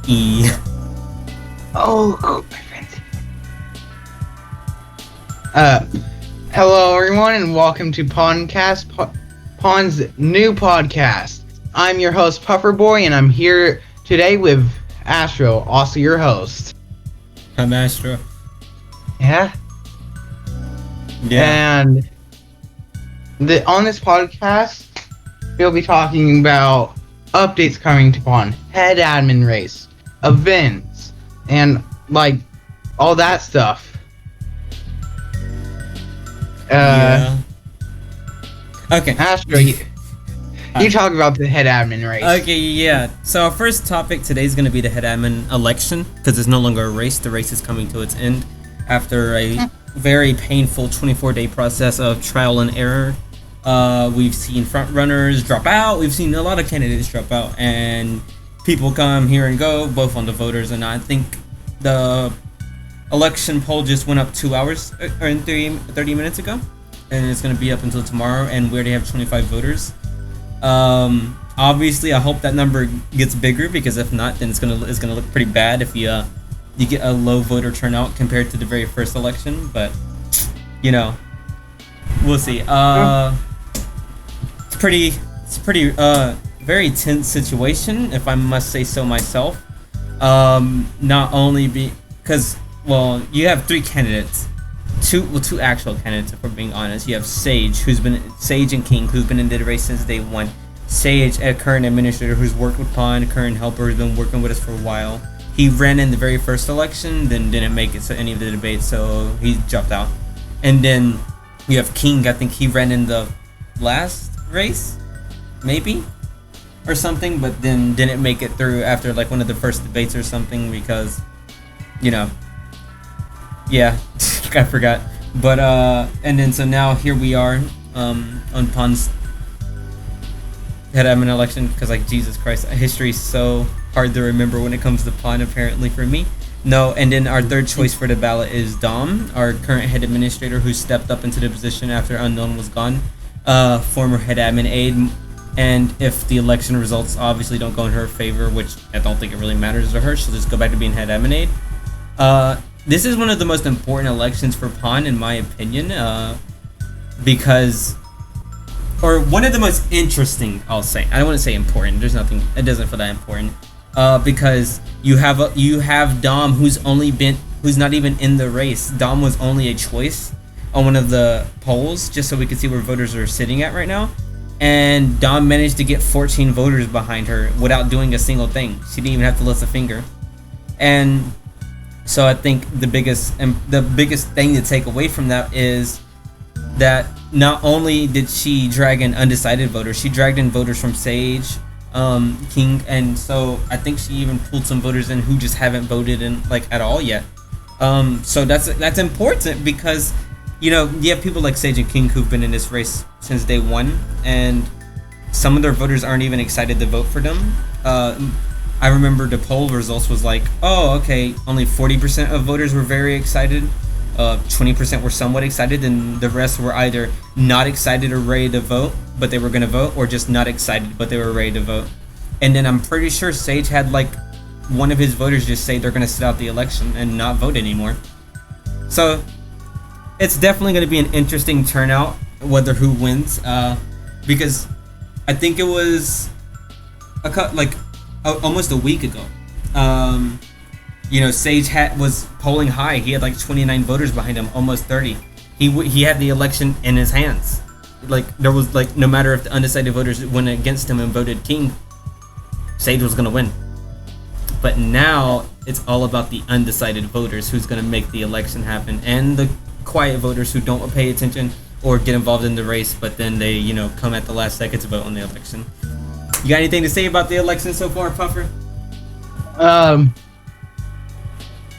E. Oh, cool. Hello everyone, and welcome to Poncast, Pon's new podcast. I'm your host, Pufferboy, and I'm here today with Astro, also your host. I'm Astro. Yeah? Yeah. And on this podcast, we'll be talking about updates coming to Pon, head admin race, events, and all that stuff. Yeah. Okay. Astro, you talk about the head admin race. Okay, yeah. So our first topic today is going to be the head admin election, because it's no longer a race. The race is coming to its end after a very painful 24-day process of trial and error. We've seen front runners drop out. We've seen a lot of candidates drop out, and people come here and go, both on the voters. And I think the election poll just went up 2 hours or 30 minutes ago, and it's going to be up until tomorrow, and we already have 25 voters. Obviously I hope that number gets bigger, because if not, then it's gonna look pretty bad if you get a low voter turnout compared to the very first election. But we'll see. It's pretty very tense situation, if I must say so myself. Not only because you have three candidates, two actual candidates, if we're being honest. You have Sage and King, who's been in the race since day one. Sage, a current administrator who's worked with Pond, current helper who's been working with us for a while. He ran in the very first election, then didn't make it to any of the debates, so he dropped out. And then you have King. I think he ran in the last race, maybe, or something, but then didn't make it through after one of the first debates or something, because yeah, I forgot. But and then so now here we are on Pond's head admin election, because Jesus Christ, history is so hard to remember when it comes to Pond, apparently, for me. No, and then our third choice for the ballot is Dom, our current head administrator, who stepped up into the position after Unknown was gone, former head admin aide. And if the election results obviously don't go in her favor, which I don't think it really matters to her, she'll just go back to being head admin aide. This is one of the most important elections for Pond, in my opinion, or one of the most interesting, I'll say. I don't want to say important. There's nothing. It doesn't feel that important. Because you have Dom, who's not even in the race. Dom was only a choice on one of the polls, just so we could see where voters are sitting at right now. And Dom managed to get 14 voters behind her without doing a single thing. She didn't even have to lift a finger. And so I think the biggest thing to take away from that is that not only did she drag in undecided voters, she dragged in voters from Sage, King, and so I think she even pulled some voters in who just haven't voted in at all yet. So that's important, because you have people like Sage and King who've been in this race since day one, and some of their voters aren't even excited to vote for them. I remember the poll results was oh, okay, only 40% of voters were very excited, 20% were somewhat excited, and the rest were either not excited or ready to vote, but they were going to vote, or just not excited, but they were ready to vote. And then I'm pretty sure Sage had one of his voters just say they're going to sit out the election and not vote anymore. So it's definitely going to be an interesting turnout, whether who wins, because I think it was almost a week ago. Sage was polling high. He had 29 voters behind him, almost 30. He had the election in his hands. There was no matter if the undecided voters went against him and voted King, Sage was gonna win. But now it's all about the undecided voters, who's gonna make the election happen, and the quiet voters who don't pay attention or get involved in the race, but then they come at the last second to vote on the election. You got anything to say about the election so far, Puffer?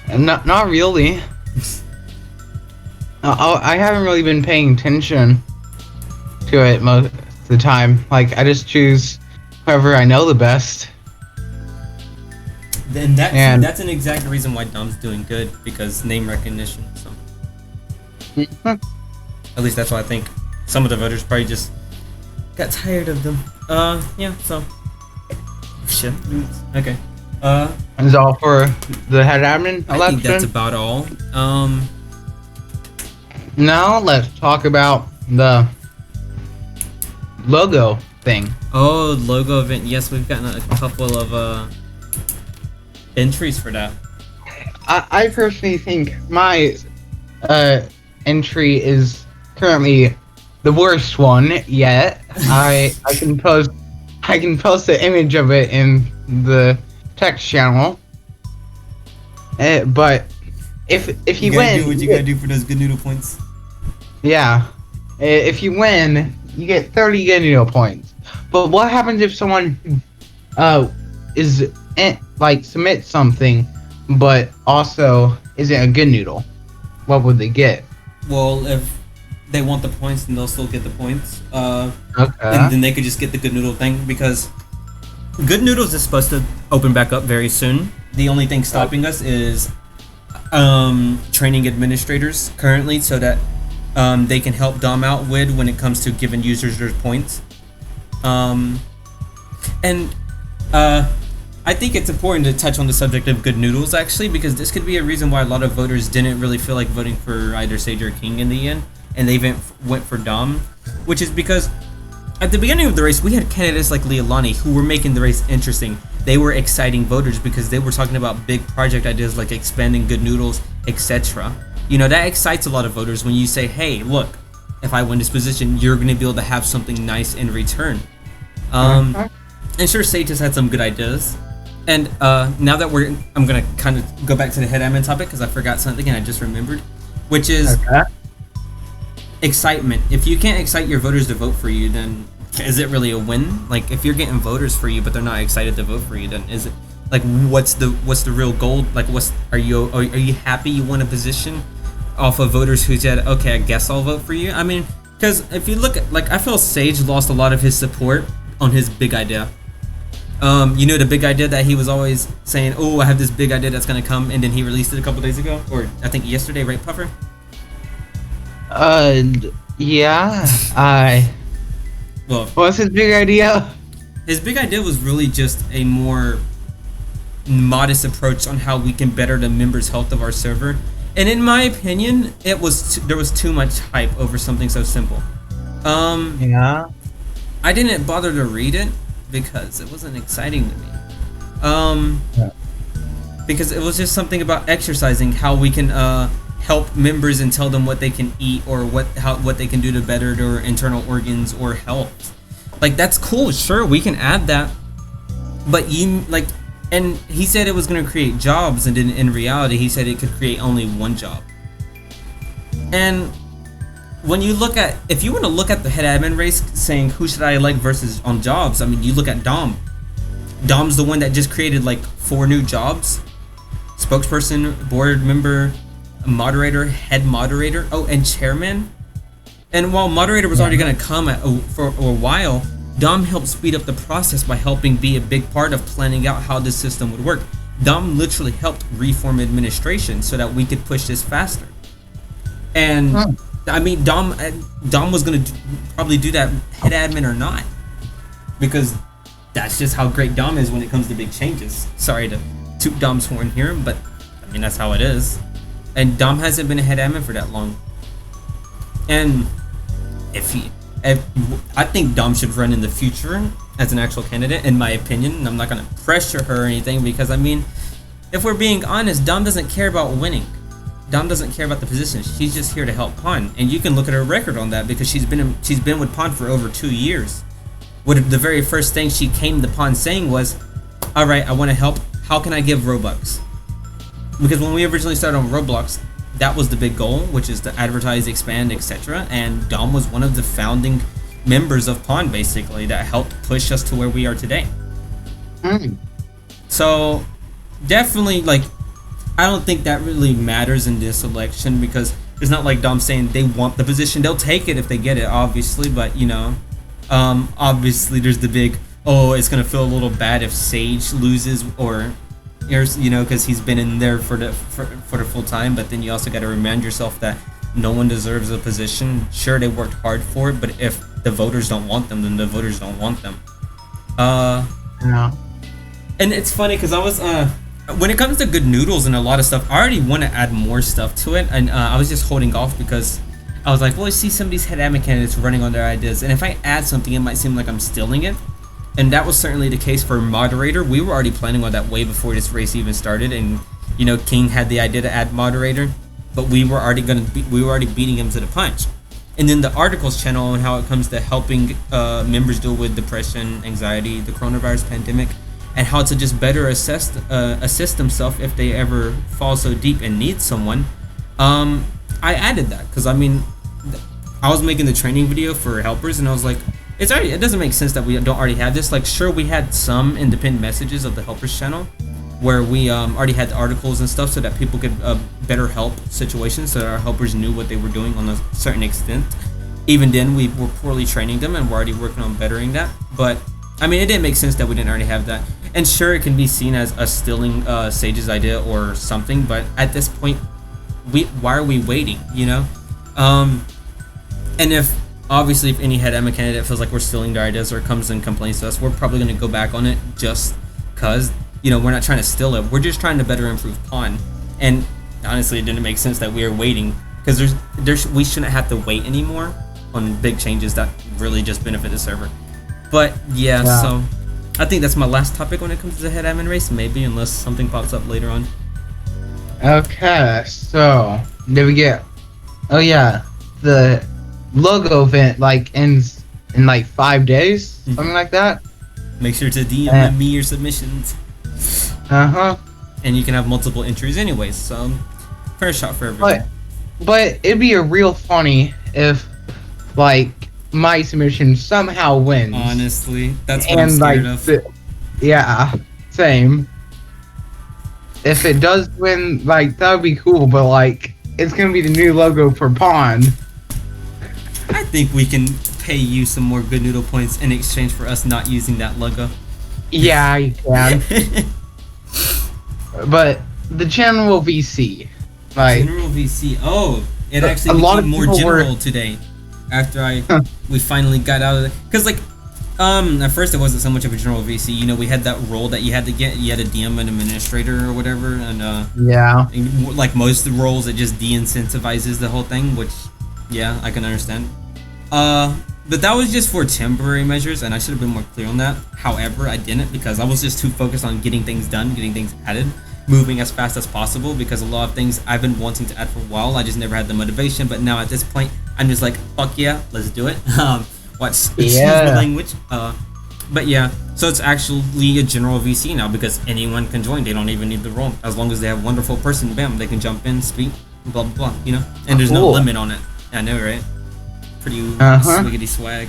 Not really. I haven't really been paying attention to it most of the time. I just choose whoever I know the best. Then that's an exact reason why Dom's doing good, because name recognition. So at least that's what I think. Some of the voters probably just got tired of them. Yeah. So shit. Okay. is all for the head admin election. I think that's about all. Now let's talk about the logo thing. Oh, logo event. Yes, we've gotten a couple of entries for that. I personally think my entry is currently the worst one yet. I can post the image of it in the text channel. But if you win, do what you gotta do for those good noodle points. yeah, if you win, you get 30 good noodle points. But what happens if someone is like submits something, but also isn't a good noodle? What would they get? Well, if they want the points, then they'll still get the points. Okay. And then they could just get the good noodle thing, because good noodles is supposed to open back up very soon. The only thing stopping us is training administrators currently, so that they can help Dom out with when it comes to giving users their points. I think it's important to touch on the subject of good noodles, actually, because this could be a reason why a lot of voters didn't really feel like voting for either Sage or King in the end, and they went for Dom, which is because at the beginning of the race, we had candidates like Leilani who were making the race interesting. They were exciting voters because they were talking about big project ideas like expanding good noodles, etc. You know, that excites a lot of voters when you say, hey, look, if I win this position, you're going to be able to have something nice in return. And sure, Sage has had some good ideas. And now that I'm going to kind of go back to the head admin topic because I forgot something and I just remembered, which is excitement. If you can't excite your voters to vote for you, then is it really a win? Like, if you're getting voters for you but they're not excited to vote for you, then is it like what's the real goal? Like, are you happy you won a position off of voters who said, okay, I guess I'll vote for you? I mean, because if you look at, like, I feel Sage lost a lot of his support on his big idea. You know, the big idea that he was always saying, oh, I have this big idea that's gonna come, and then he released it a couple days ago, or I think yesterday, right, Puffer? Yeah. Well, What's his big idea? his big idea was really just a more modest approach on how we can better the members' health of our server. And in my opinion, there was too much hype over something so simple. Yeah. I didn't bother to read it because it wasn't exciting to me. Because it was just something about exercising, how we can help members and tell them what they can eat or what they can do to better their internal organs or health. Like, that's cool, sure, we can add that. But and he said it was going to create jobs, and in reality, he said it could create only one job. And when you look at, if you want to look at the head admin race, saying who should I elect versus on jobs, I mean, you look at Dom. Dom's the one that just created like 4 new jobs: spokesperson, board member, moderator, head moderator, and chairman. And while moderator was already going to come for a while, Dom helped speed up the process by helping be a big part of planning out how this system would work. Dom literally helped reform administration so that we could push this faster. And I mean, Dom was going to probably do that head admin or not, because that's just how great Dom is when it comes to big changes. Sorry to toot Dom's horn here, but I mean, that's how it is. And Dom hasn't been a head admin for that long. And I think Dom should run in the future as an actual candidate, in my opinion. I'm not going to pressure her or anything, because I mean, if we're being honest, Dom doesn't care about winning. Dom doesn't care about the position. She's just here to help Pon, and you can look at her record on that, because she's been with Pon for over 2 years. What the very first thing she came to Pon saying was, "All right, I want to help. How can I give Robux?" Because when we originally started on Roblox, that was the big goal, which is to advertise, expand, etc. And Dom was one of the founding members of Pon, basically, that helped push us to where we are today. So definitely, like, I don't think that really matters in this election, because it's not like Dom saying they want the position. They'll take it if they get it, obviously, but you know, obviously there's the big, oh, it's gonna feel a little bad if Sage loses, or you know, because he's been in there for the full time. But then you also got to remind yourself that no one deserves a position. Sure, they worked hard for it, but if the voters don't want them, then the voters don't want them. No. And it's funny because I when it comes to good noodles and a lot of stuff, I already want to add more stuff to it, and I was just holding off because I was like, well, I see some of these head admin candidates running on their ideas, and if I add something, it might seem like I'm stealing it. And that was certainly the case for moderator. We were already planning on that way before this race even started, and King had the idea to add moderator, but we were already beating him to the punch. And then the articles channel on how it comes to helping members deal with depression, anxiety, the coronavirus pandemic, and how to just better assist themselves if they ever fall so deep and need someone. I added that because I was making the training video for helpers, and I was like, it doesn't make sense that we don't already have this. Like, sure, we had some independent messages of the helpers channel where we already had the articles and stuff so that people could better help situations, so that our helpers knew what they were doing on a certain extent. Even then, we were poorly training them, and we're already working on bettering that. But it didn't make sense that we didn't already have that. And sure, it can be seen as us stealing Sage's idea or something, but at this point, why are we waiting, And if any head admin candidate feels like we're stealing their ideas or comes and complains to us, we're probably going to go back on it just because, we're not trying to steal it. We're just trying to better improve Pawn. And honestly, it didn't make sense that we are waiting because we shouldn't have to wait anymore on big changes that really just benefit the server. But yeah, so I think that's my last topic when it comes to the head admin race, maybe, unless something pops up later on. Okay, so did we get? Oh yeah, the logo event ends in 5 days, something like that. Make sure to DM me your submissions. And you can have multiple entries anyways, so fair shot for everyone. But it'd be a real funny if my submission somehow wins. Honestly, that's what I'm scared of. Yeah, same. If it does win, that would be cool, but it's gonna be the new logo for Pawn. I think we can pay you some more good noodle points in exchange for us not using that logo. Yeah, you can. But the general VC, general VC. Oh, it actually became more general today after we finally got out of it. Because at first it wasn't so much of a general VC. We had that role that you had to get. You had to DM an administrator or whatever, and like most of the roles, it just de-incentivizes the whole thing, which I can understand. But that was just for temporary measures, and I should have been more clear on that. However, I didn't because I was just too focused on getting things done, getting things added, moving as fast as possible, because a lot of things I've been wanting to add for a while, I just never had the motivation. But now at this point, I'm just like, fuck yeah, let's do it. Excuse the language. But yeah, so it's actually a general VC now because anyone can join. They don't even need the role. As long as they have a wonderful person, bam, they can jump in, speak, blah, blah, blah, And there's no limit on it. I know, right? Pretty swiggity swag.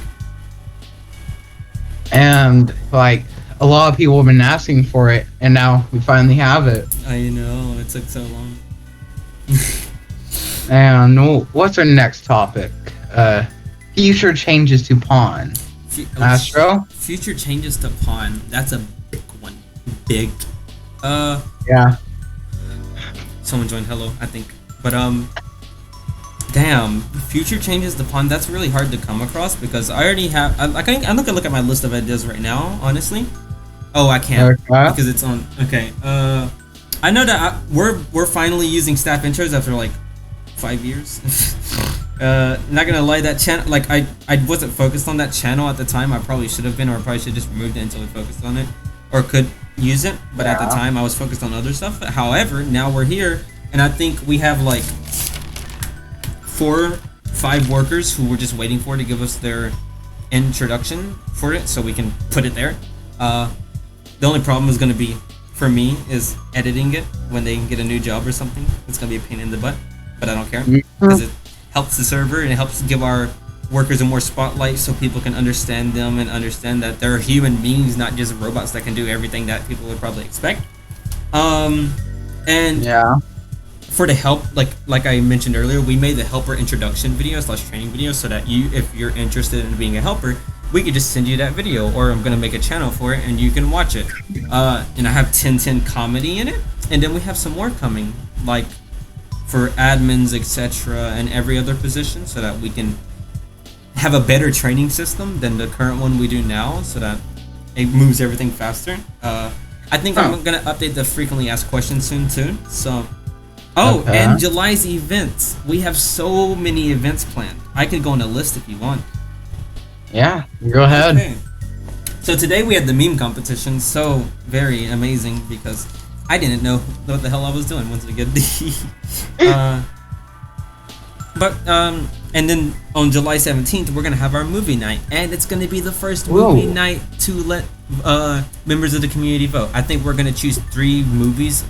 And a lot of people have been asking for it, and now we finally have it. I know, it took so long. And what's our next topic? Future changes to Pawn. Astro? Future changes to Pawn. That's a big one. Big. Yeah. Someone joined hello, I think. But damn, future changes to Pawn. That's really hard to come across because I already have. I'm not gonna look at my list of ideas right now, honestly. Oh, I can't because it's on. Okay. I know that we're finally using staff intros after 5 years. Not gonna lie, that channel, I wasn't focused on that channel at the time. I probably should have been, or I probably should have just removed it until we focused on it, or could use it. But at the time, I was focused on other stuff. However, now we're here, and I think we have 4-5 workers who we're just waiting for to give us their introduction for it, so we can put it there. The only problem is gonna be, for me, is editing it when they get a new job or something. It's gonna be a pain in the butt, but I don't care because it helps the server and it helps give our workers a more spotlight so people can understand them and understand that they're human beings, not just robots that can do everything that people would probably expect. And for the help, like I mentioned earlier, we made the helper introduction video / training video so that if you're interested in being a helper, we could just send you that video, or I'm gonna make a channel for it and you can watch it. And I have 10/10 comedy in it, and then we have some more coming, for admins, etc., and every other position, so that we can have a better training system than the current one we do now, so that it moves everything faster. I think I'm gonna update the frequently asked questions soon too. So, Okay. and July's events. We have so many events planned. I could go on a list if you want. Yeah, go ahead. Okay. So today we had the meme competition. So very amazing because I didn't know what the hell I was doing once again. And then on July 17th, we're gonna have our movie night, and it's gonna be the first movie night to let members of the community vote. I think we're gonna choose 3 movies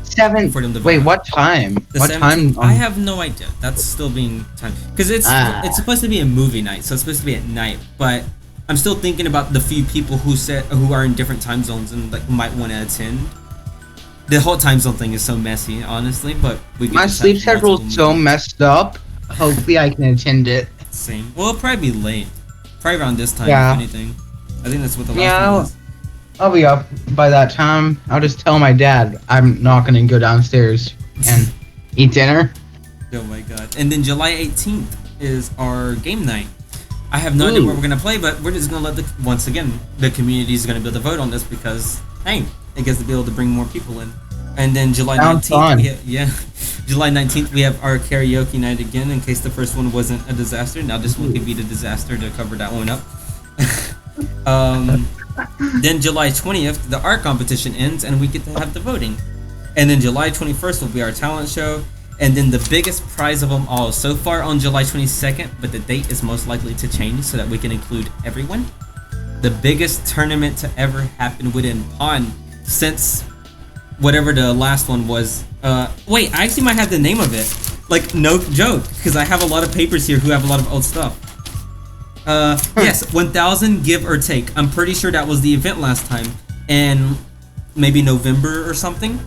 for them to vote. Wait, what time? The What 17th? time? I have no idea. That's still being timed because it's supposed to be a movie night, so it's supposed to be at night. But I'm still thinking about the few people who are in different time zones and like might want to attend. The whole time zone thing is so messy, honestly. But My sleep schedule is so messed up. Hopefully, I can attend it. Same. Well, it'll probably be late. Probably around this time, Yeah. if anything. I think that's what the last one was. I'll be up by that time. I'll just tell my dad I'm not gonna go downstairs and eat dinner. Oh my god. And then July 18th is our game night. I have no idea what we're gonna play, but we're just gonna let once again, the community is gonna be able to vote on this because, hey, it gets to be able to bring more people in. And then July 19th, July 19th, we have our karaoke night again. In case the first one wasn't a disaster, now this one could be the disaster to cover that one up. Then July 20th, the art competition ends, and we get to have the voting. And then July 21st will be our talent show. And then the biggest prize of them all, so far on July 22nd, but the date is most likely to change so that we can include everyone. The biggest tournament to ever happen within Pond since whatever the last one was. Wait, I actually might have the name of it. Like, no joke, because I have a lot of papers here who have a lot of old stuff. Yes, 1,000 give or take. I'm pretty sure that was the event last time, and maybe November or something,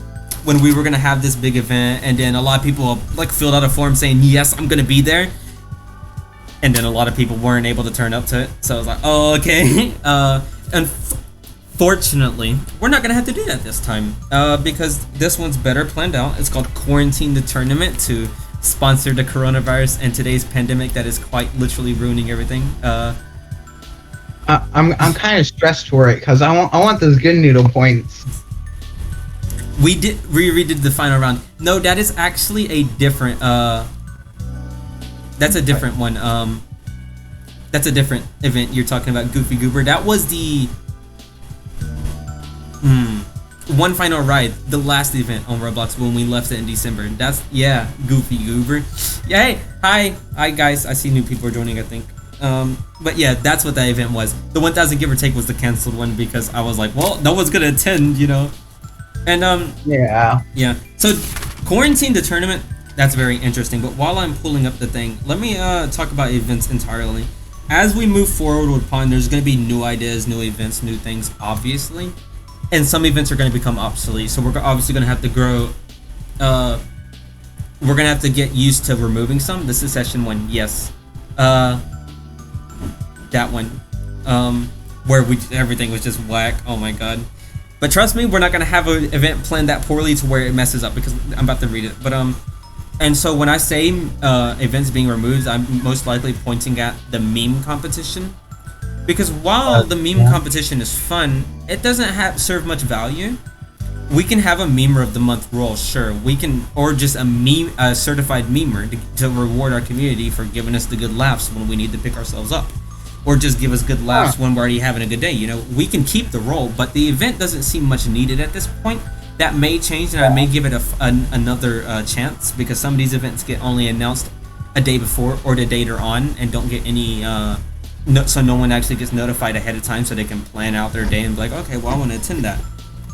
when we were gonna have this big event, and then a lot of people like filled out a form saying, yes, I'm gonna be there. And then a lot of people weren't able to turn up to it, so I was like, oh, okay. Unfortunately, we're not gonna have to do that this time because this one's better planned out. It's called Quarantine the Tournament to sponsor the coronavirus and today's pandemic that is quite literally ruining everything. I'm kind of stressed for it because I want those good noodle points. We redid the final round. No, that is actually a different. That's a different one. That's a different event you're talking about. Goofy Goober. That was the. One final ride, the last event on Roblox when we left it in December. That's Goofy Goober. Yeah, hey, hi guys. I see new people are joining, I think. But yeah, that's what that event was. The 1,000 give or take was the canceled one because I was like, well, no one's gonna attend, you know. And yeah. So Quarantine the Tournament, that's very interesting. But while I'm pulling up the thing, let me talk about events entirely. As we move forward with Pond, there's gonna be new ideas, new events, new things, obviously. And some events are going to become obsolete, so we're obviously going to have to grow. We're going to have to get used to removing some. This is session 1, yes. That one, where everything was just whack. Oh my god! But trust me, we're not going to have an event planned that poorly to where it messes up because I'm about to read it. But and so when I say events being removed, I'm most likely pointing at the meme competition. Because while the meme competition is fun, it doesn't serve much value. We can have a memer of the month role, sure. We can, or just a certified memer to reward our community for giving us the good laughs when we need to pick ourselves up, or just give us good laughs when we're already having a good day. You know, we can keep the role, but the event doesn't seem much needed at this point. That may change, and I may give it another chance because some of these events get only announced a day before or the day they're on, and don't get any. So no one actually gets notified ahead of time so they can plan out their day and be like, okay, well, I want to attend that.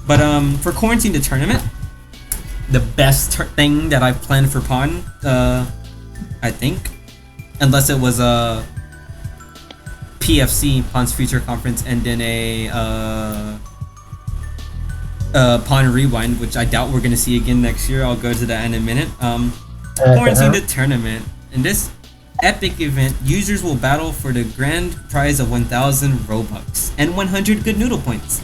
But for Quarantine the Tournament, the best thing that I've planned for Pond, I think, unless it was a PFC, Pond's Future Conference, and then a Pond Rewind, which I doubt we're going to see again next year. I'll go to that in a minute. Quarantine the Tournament. In this epic event, users will battle for the grand prize of 1,000 Robux and 100 good noodle points.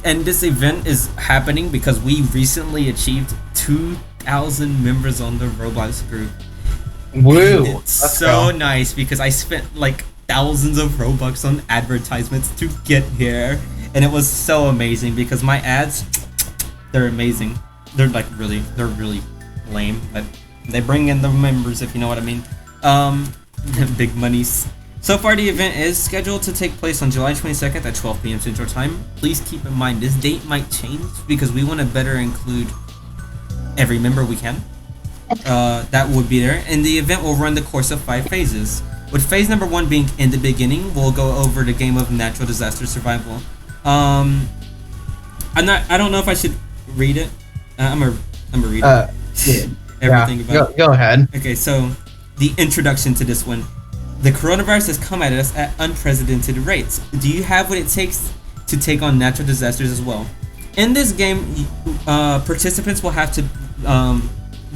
And this event is happening because we recently achieved 2,000 members on the Roblox group. Woo! And it's so nice because I spent like thousands of Robux on advertisements to get here, and it was so amazing because my ads, They're amazing. They're really lame, but they bring in the members, if you know what I mean. Big monies. So far, the event is scheduled to take place on July 22nd at 12 p.m. Central Time. Please keep in mind this date might change because we want to better include every member we can. That would be there, and the event will run the course of 5 phases. With phase number 1 being in the beginning, we'll go over the game of natural disaster survival. I don't know if I should read it. I'm gonna read it. Everything about go ahead. Okay, so the introduction to this one. The coronavirus has come at us at unprecedented rates. Do you have what it takes to take on natural disasters as well? In this game, participants will have to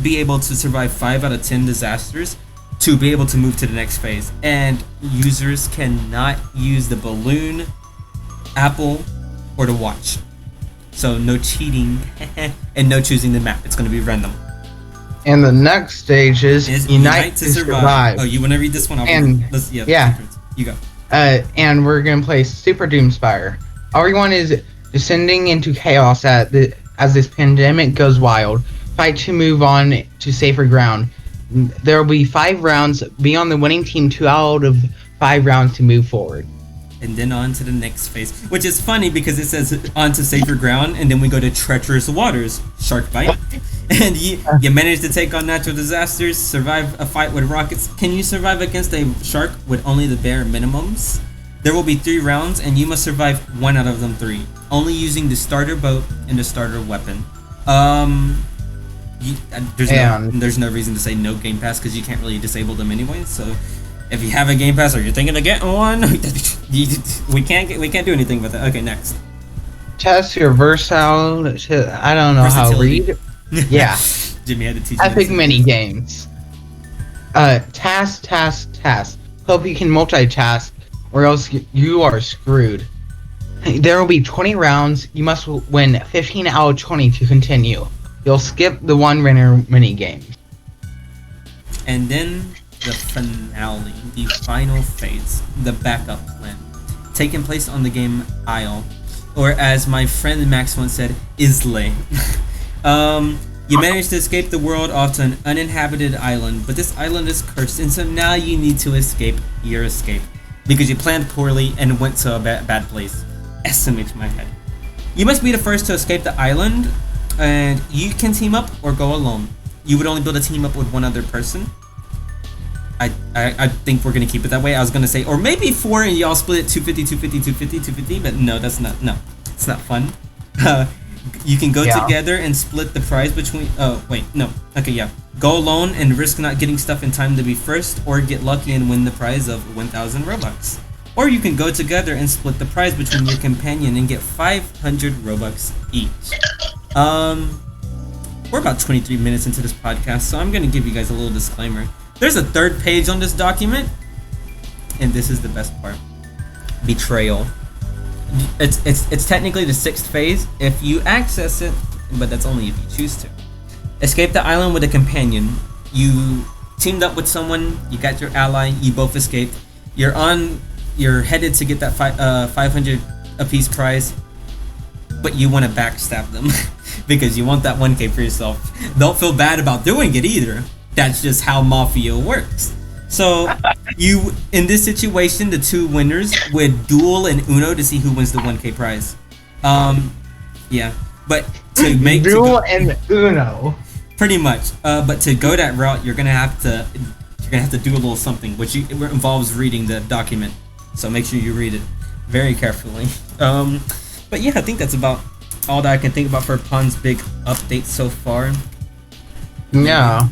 be able to survive 5 out of 10 disasters to be able to move to the next phase. And users cannot use the balloon, apple, or the watch. So no cheating and no choosing the map. It's going to be random. And the next stage is Unite to Survive. Oh, you want to read this one? Yeah. You go. And we're going to play Super Doomspire. Everyone is descending into chaos as this pandemic goes wild. Fight to move on to safer ground. There will be 5 rounds. Be on the winning team 2 out of 5 rounds to move forward. And then on to the next phase, which is funny because it says on to safer ground, and then we go to treacherous waters, shark bite, and you manage to take on natural disasters, survive a fight with rockets. Can you survive against a shark with only the bare minimums? There will be 3 rounds, and you must survive 1 out of them 3, only using the starter boat and the starter weapon. There's no reason to say no Game Pass because you can't really disable them anyway. So if you have a Game Pass or you're thinking of getting one, we can't do anything with it. Okay, next. Test your versatile. I don't know how to read. Yeah. Jimmy had to teach me. Epic mini games. Task. Hope you can multitask, or else you are screwed. There will be 20 rounds. You must win 15 out of 20 to continue. You'll skip the 1 winner mini game. And then the finale, the final phase, the backup plan, taking place on the game Isle, or as my friend Max once said, Isle. You managed to escape the world off to an uninhabited island, but this island is cursed, and so now you need to escape your escape because you planned poorly and went to a bad place. SMH my head. You must be the first to escape the island, and you can team up or go alone. You would only be able to team up with 1 other person. I think we're gonna keep it that way. I was gonna say, or maybe 4 and y'all split it 250, but no, it's not fun. You can go together and split the prize between. Oh wait, no. Okay, yeah. Go alone and risk not getting stuff in time to be first, or get lucky and win the prize of 1,000 Robux. Or you can go together and split the prize between your companion and get 500 Robux each. We're about 23 minutes into this podcast, so I'm gonna give you guys a little disclaimer. There's a 3rd page on this document, and this is the best part. Betrayal. It's technically the 6th phase if you access it, but that's only if you choose to. Escape the island with a companion. You teamed up with someone, you got your ally, you both escaped. You're headed to get that 500 apiece prize, but you want to backstab them because you want that 1K for yourself. Don't feel bad about doing it either. That's just how Mafia works. So you, in this situation, the 2 winners would duel in Uno to see who wins the 1K prize. Yeah, but to make duel and Uno, pretty much. But to go that route, you're gonna have to do a little something, which involves reading the document. So make sure you read it very carefully. But yeah, I think that's about all that I can think about for Pon's big update so far. Yeah.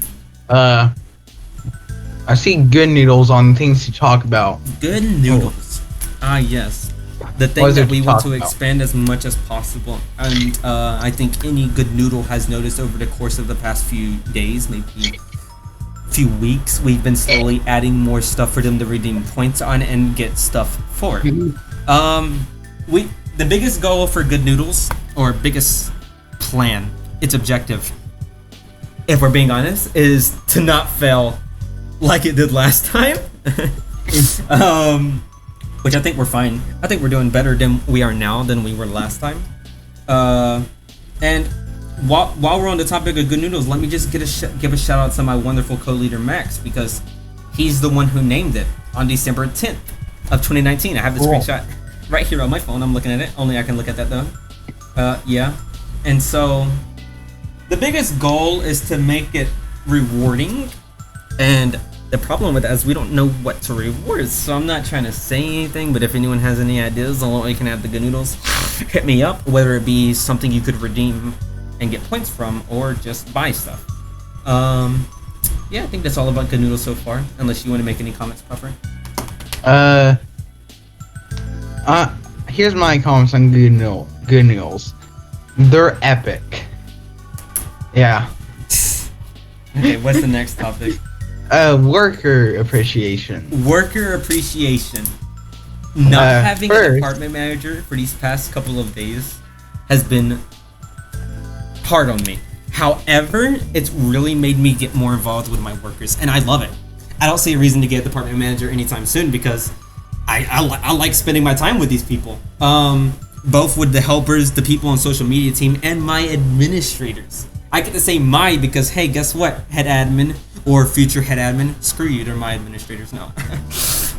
I see good noodles on things to talk about. Good noodles. Ah, yes. The thing that we want to expand as much as possible. And I think any good noodle has noticed over the course of the past few days, maybe few weeks, we've been slowly adding more stuff for them to redeem points on and get stuff for. The biggest goal for good noodles, or biggest plan, its objective, if we're being honest, is to not fail like it did last time. Which I think we're fine. I think we're doing better than we are now than we were last time. And while we're on the topic of good noodles, let me just give a shout out to my wonderful co-leader Max, because he's the one who named it on December 10th of 2019. I have the screenshot right here on my phone. I'm looking at it. Only I can look at that though. Yeah. And so the biggest goal is to make it rewarding, and the problem with that is we don't know what to reward, so I'm not trying to say anything, but if anyone has any ideas on what we can have the good noodles, hit me up, whether it be something you could redeem and get points from, or just buy stuff. Yeah, I think that's all about good noodles so far, unless you want to make any comments, Puffer. Here's my comments on good noodles. They're epic. Yeah. Okay, what's the next topic? Worker appreciation. Worker appreciation. Not having a first, department manager for these past couple of days has been hard on me. However, it's really made me get more involved with my workers, and I love it. I don't see a reason to get a department manager anytime soon, because I like spending my time with these people. Both with the helpers, the people on social media team, and my administrators. I get to say my because, hey, guess what? Head admin or future head admin, screw you, they're my administrators now.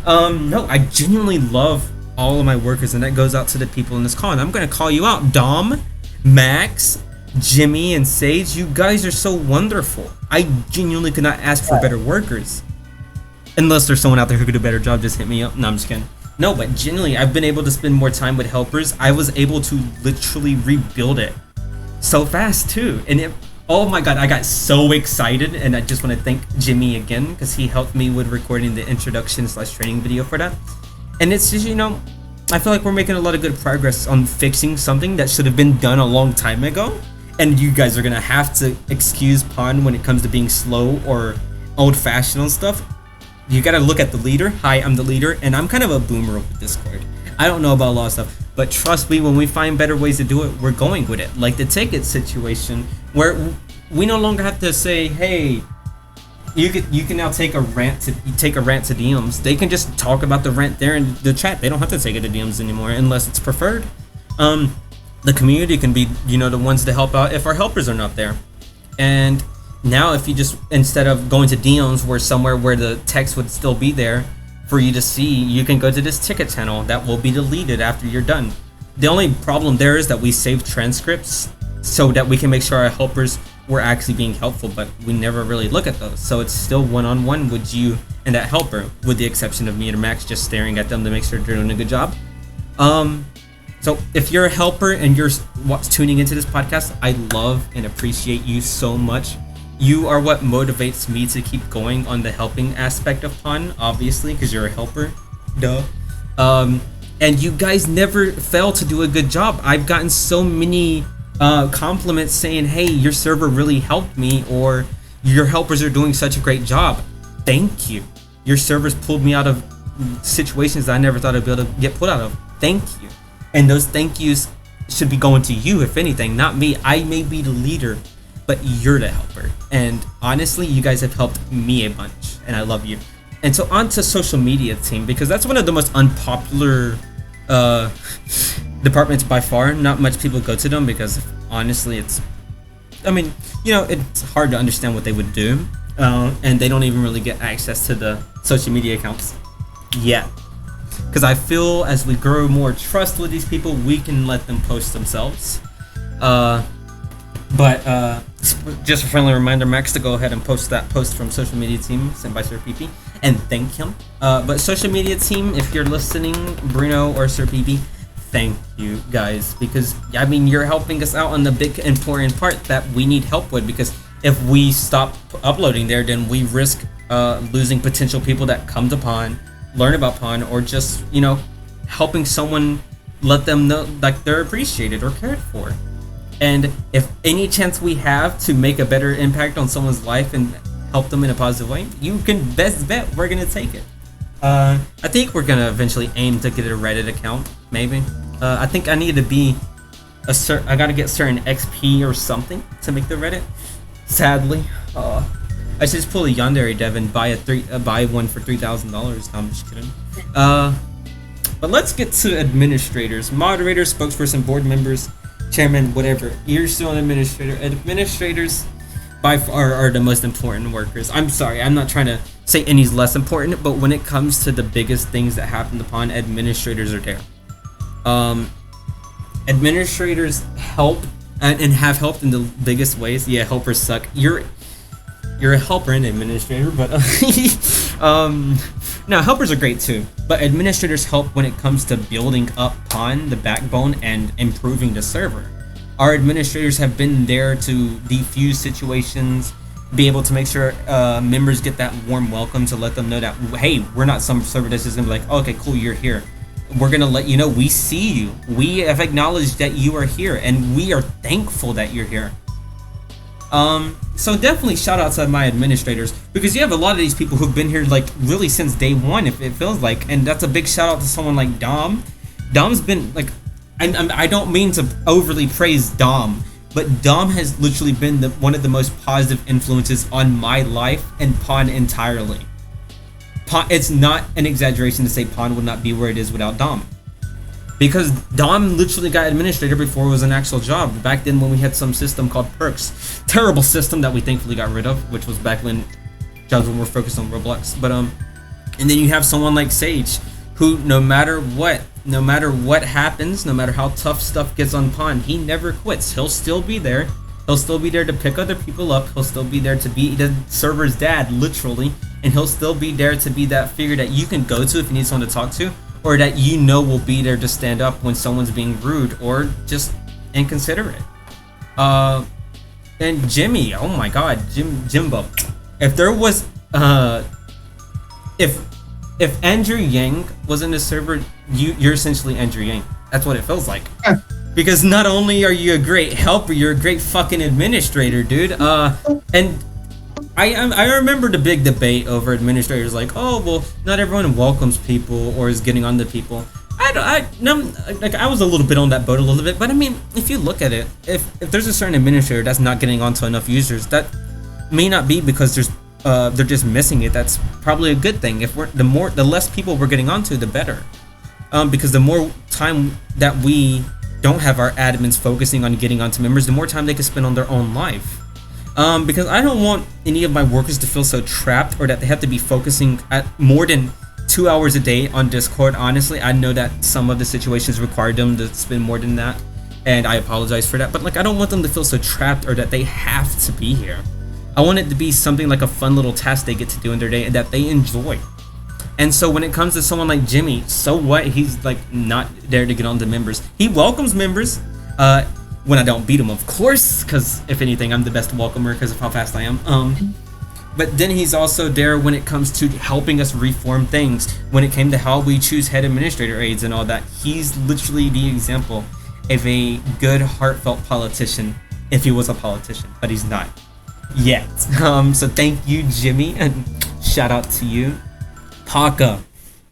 No, I genuinely love all of my workers, and that goes out to the people in this call. And I'm going to call you out. Dom, Max, Jimmy, and Sage, you guys are so wonderful. I genuinely could not ask for better workers. Unless there's someone out there who could do a better job, just hit me up. No, I'm just kidding. No, but genuinely, I've been able to spend more time with helpers. I was able to literally rebuild it so fast too, and oh my god, I got so excited, and I just want to thank Jimmy again, because he helped me with recording the introduction/training video for that. And it's just, I feel like we're making a lot of good progress on fixing something that should have been done a long time ago, and you guys are gonna have to excuse Pon when it comes to being slow or old-fashioned on stuff. You gotta look at the leader. Hi, I'm the leader, and I'm kind of a boomer with Discord. I don't know about a lot of stuff, but trust me, when we find better ways to do it, we're going with it. Like the ticket situation, where we no longer have to say, "Hey, you can now take a rant to DMs." They can just talk about the rant there in the chat. They don't have to take it to DMs anymore unless it's preferred. The community can be, the ones to help out if our helpers are not there, and now, if you just, instead of going to DMs somewhere where the text would still be there for you to see, you can go to this ticket channel that will be deleted after you're done. The only problem there is that we save transcripts so that we can make sure our helpers were actually being helpful, but we never really look at those. So it's still one-on-one with you and that helper, with the exception of me and Max just staring at them to make sure they're doing a good job. So if you're a helper and you're tuning into this podcast, I love and appreciate you so much. You are what motivates me to keep going on the helping aspect of Pon, obviously, because you're a helper. Duh. And you guys never fail to do a good job. I've gotten so many compliments saying, "Hey, your server really helped me," or "Your helpers are doing such a great job." Thank you. Your servers pulled me out of situations that I never thought I'd be able to get put out of. Thank you. And those thank yous should be going to you, if anything, not me. I may be the leader, but you're the helper, and honestly, you guys have helped me a bunch, and I love you. And so on to social media team, because that's one of the most unpopular departments by far. Not much people go to them because honestly, it's hard to understand what they would do, and they don't even really get access to the social media accounts yet. Because I feel as we grow more trust with these people, we can let them post themselves. But just a friendly reminder, Max, to go ahead and post that post from social media team sent by Sir PP and thank him. But social media team, if you're listening, Bruno or Sir PP, thank you guys, because you're helping us out on the big important part that we need help with, because if we stop uploading there, then we risk losing potential people that come to Pon, learn about Pon, or just helping someone, let them know like they're appreciated or cared for. And if any chance we have to make a better impact on someone's life and help them in a positive way, you can best bet we're gonna take it. I think we're gonna eventually aim to get a Reddit account, maybe. I think I need to be I gotta get certain XP or something to make the Reddit. Sadly, I should just pull a Yandere dev and buy one for $3,000. No, I'm just kidding. But let's get to administrators, moderators, spokesperson, board members, chairman, whatever. You're still an administrator. Administrators by far are the most important workers. I'm sorry, I'm not trying to say any's less important, but when it comes to the biggest things that happen upon, administrators are there. Administrators help and have helped in the biggest ways. Yeah, helpers suck. You're a helper and administrator, but no, helpers are great too. But administrators help when it comes to building up upon the backbone and improving the server. Our administrators have been there to defuse situations, be able to make sure members get that warm welcome, to let them know that, hey, we're not some server that's just gonna be like, okay, cool, you're here. We're gonna let you know we see you. We have acknowledged that you are here, and we are thankful that you're here. So definitely shout out to my administrators, because you have a lot of these people who've been here like really since day one, if it feels like, and that's a big shout out to someone like Dom. Dom's been like, I don't mean to overly praise Dom, but Dom has literally been one of the most positive influences on my life and Pawn entirely. It's not an exaggeration to say Pawn would not be where it is without Dom. Because Dom literally got administrator before it was an actual job. Back then when we had some system called Perks. Terrible system that we thankfully got rid of, which was back when jobs were focused on Roblox. But and then you have someone like Sage, who no matter what happens, no matter how tough stuff gets on Pawn, he never quits. He'll still be there. He'll still be there to pick other people up. He'll still be there to be the server's dad, literally. And he'll still be there to be that figure that you can go to if you need someone to talk to, or that you know will be there to stand up when someone's being rude or just inconsiderate. And Jimmy, oh my god, Jimbo. If there was if Andrew Yang was in the server, you're essentially Andrew Yang. That's what it feels like. Because not only are you a great helper, you're a great fucking administrator, dude. And I remember the big debate over administrators, like, oh well, not everyone welcomes people or is getting on to people. I was a little bit on that boat a little bit, but I mean, if you look at it, if there's a certain administrator that's not getting onto enough users, that may not be because they're just missing it. That's probably a good thing. If the less people we're getting onto, the better. Because the more time that we don't have our admins focusing on getting onto members, the more time they can spend on their own life. Because I don't want any of my workers to feel so trapped, or that they have to be focusing at more than 2 hours a day on Discord. Honestly, I know that some of the situations require them to spend more than that, and I apologize for that, but like, I don't want them to feel so trapped or that they have to be here. I want it to be something like a fun little task they get to do in their day and that they enjoy. And so when it comes to someone like Jimmy, so what? He's like not there to get on to members. He welcomes members when I don't beat him, of course, because if anything, I'm the best welcomer because of how fast I am. But then he's also there when it comes to helping us reform things. When it came to how we choose head administrator aides and all that, he's literally the example of a good, heartfelt politician, if he was a politician, but he's not yet. So thank you, Jimmy, and shout out to you. Paka,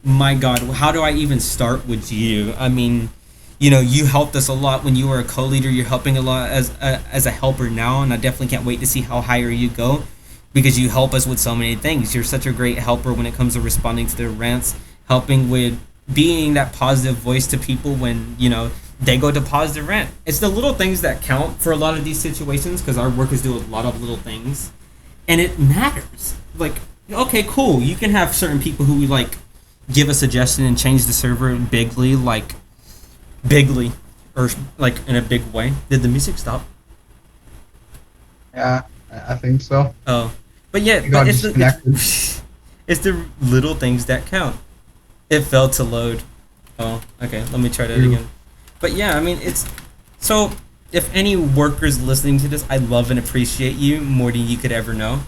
my god, how do I even start with you? I mean, you know, you helped us a lot when you were a co-leader. You're helping a lot as a helper now, and I definitely can't wait to see how higher you go, because you help us with so many things. You're such a great helper when it comes to responding to their rants, helping with being that positive voice to people when, you know, they go to pause their rant. It's the little things that count for a lot of these situations, because our workers do a lot of little things, and it matters. Like, okay, cool, you can have certain people who like give a suggestion and change the server bigly, or like in a big way. Did the music stop? Yeah, I think so. Oh, but yeah, but it's the little things that count. It failed to load. Oh, okay, let me try that again. But yeah, I mean, it's so if any workers listening to this, I love and appreciate you more than you could ever know.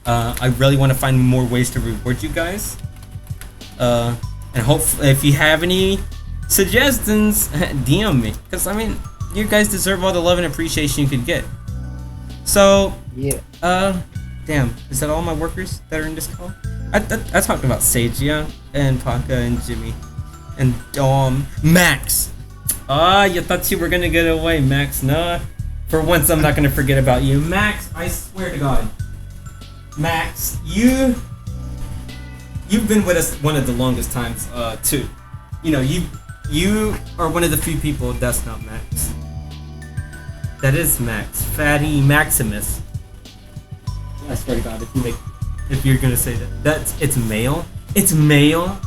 I really want to find more ways to reward you guys. And hopefully, if you have any suggestions, DM me, because I mean, you guys deserve all the love and appreciation you could get. So yeah. Damn, is that all my workers that are in this call? I talked about Sage, yeah, and Paka and Jimmy and Max. You thought you were gonna get away, Max? Nah, for once I'm not gonna forget about you, Max. I swear to God, Max, you've been with us one of the longest times, too. You know, you are one of the few people that's not Max. That is Max. Fatty Maximus. I swear to God, if you're gonna say that, it's male. It's male.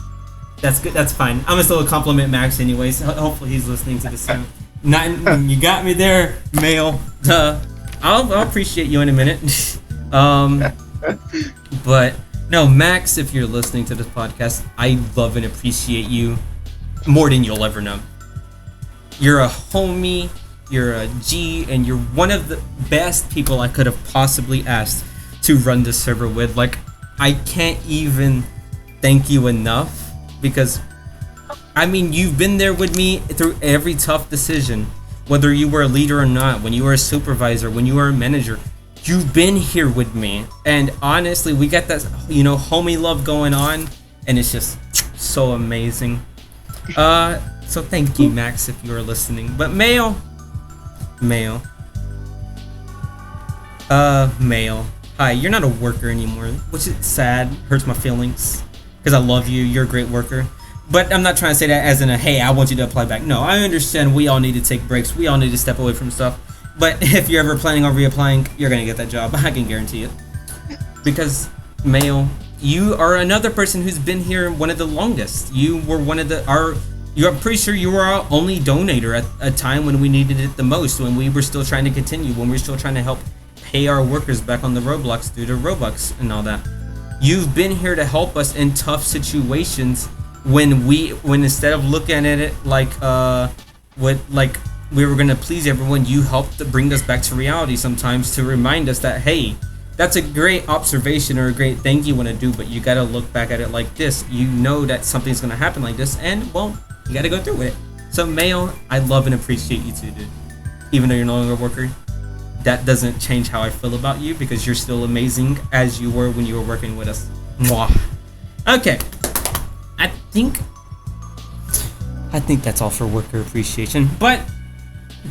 That's good. That's fine. I'm gonna still compliment Max anyways. Hopefully he's listening to this. Not you got me there, male. I'll appreciate you in a minute. But no, Max, if you're listening to this podcast, I love and appreciate you more than you'll ever know. You're a homie. You're a G, and you're one of the best people I could have possibly asked to run this server with. Like, I can't even thank you enough, because I mean, you've been there with me through every tough decision, whether you were a leader or not, when you were a supervisor, when you were a manager. You've been here with me, and honestly, we got that, homie love going on, and it's just so amazing. So thank you, Max, if you are listening. But male. Hi, you're not a worker anymore, which is sad, hurts my feelings, because I love you, you're a great worker. But I'm not trying to say that as in a, hey, I want you to apply back. No, I understand we all need to take breaks, we all need to step away from stuff. But if you're ever planning on reapplying, you're going to get that job, I can guarantee it. Because, male, you are another person who's been here one of the longest. You were one of I'm pretty sure you were our only donator at a time when we needed it the most, when we were still trying to continue, when we were still trying to help pay our workers back on the Roblox due to Robux and all that. You've been here to help us in tough situations when instead of looking at it like we were gonna please everyone, you helped to bring us back to reality sometimes, to remind us that, hey, that's a great observation or a great thing you want to do, but you gotta look back at it like this. You know that something's gonna happen like this, and well, you gotta go through with it. So, Mayo, I love and appreciate you too, dude. Even though you're no longer a worker, that doesn't change how I feel about you, because you're still amazing as you were when you were working with us. Mwah. Okay, I think that's all for worker appreciation, but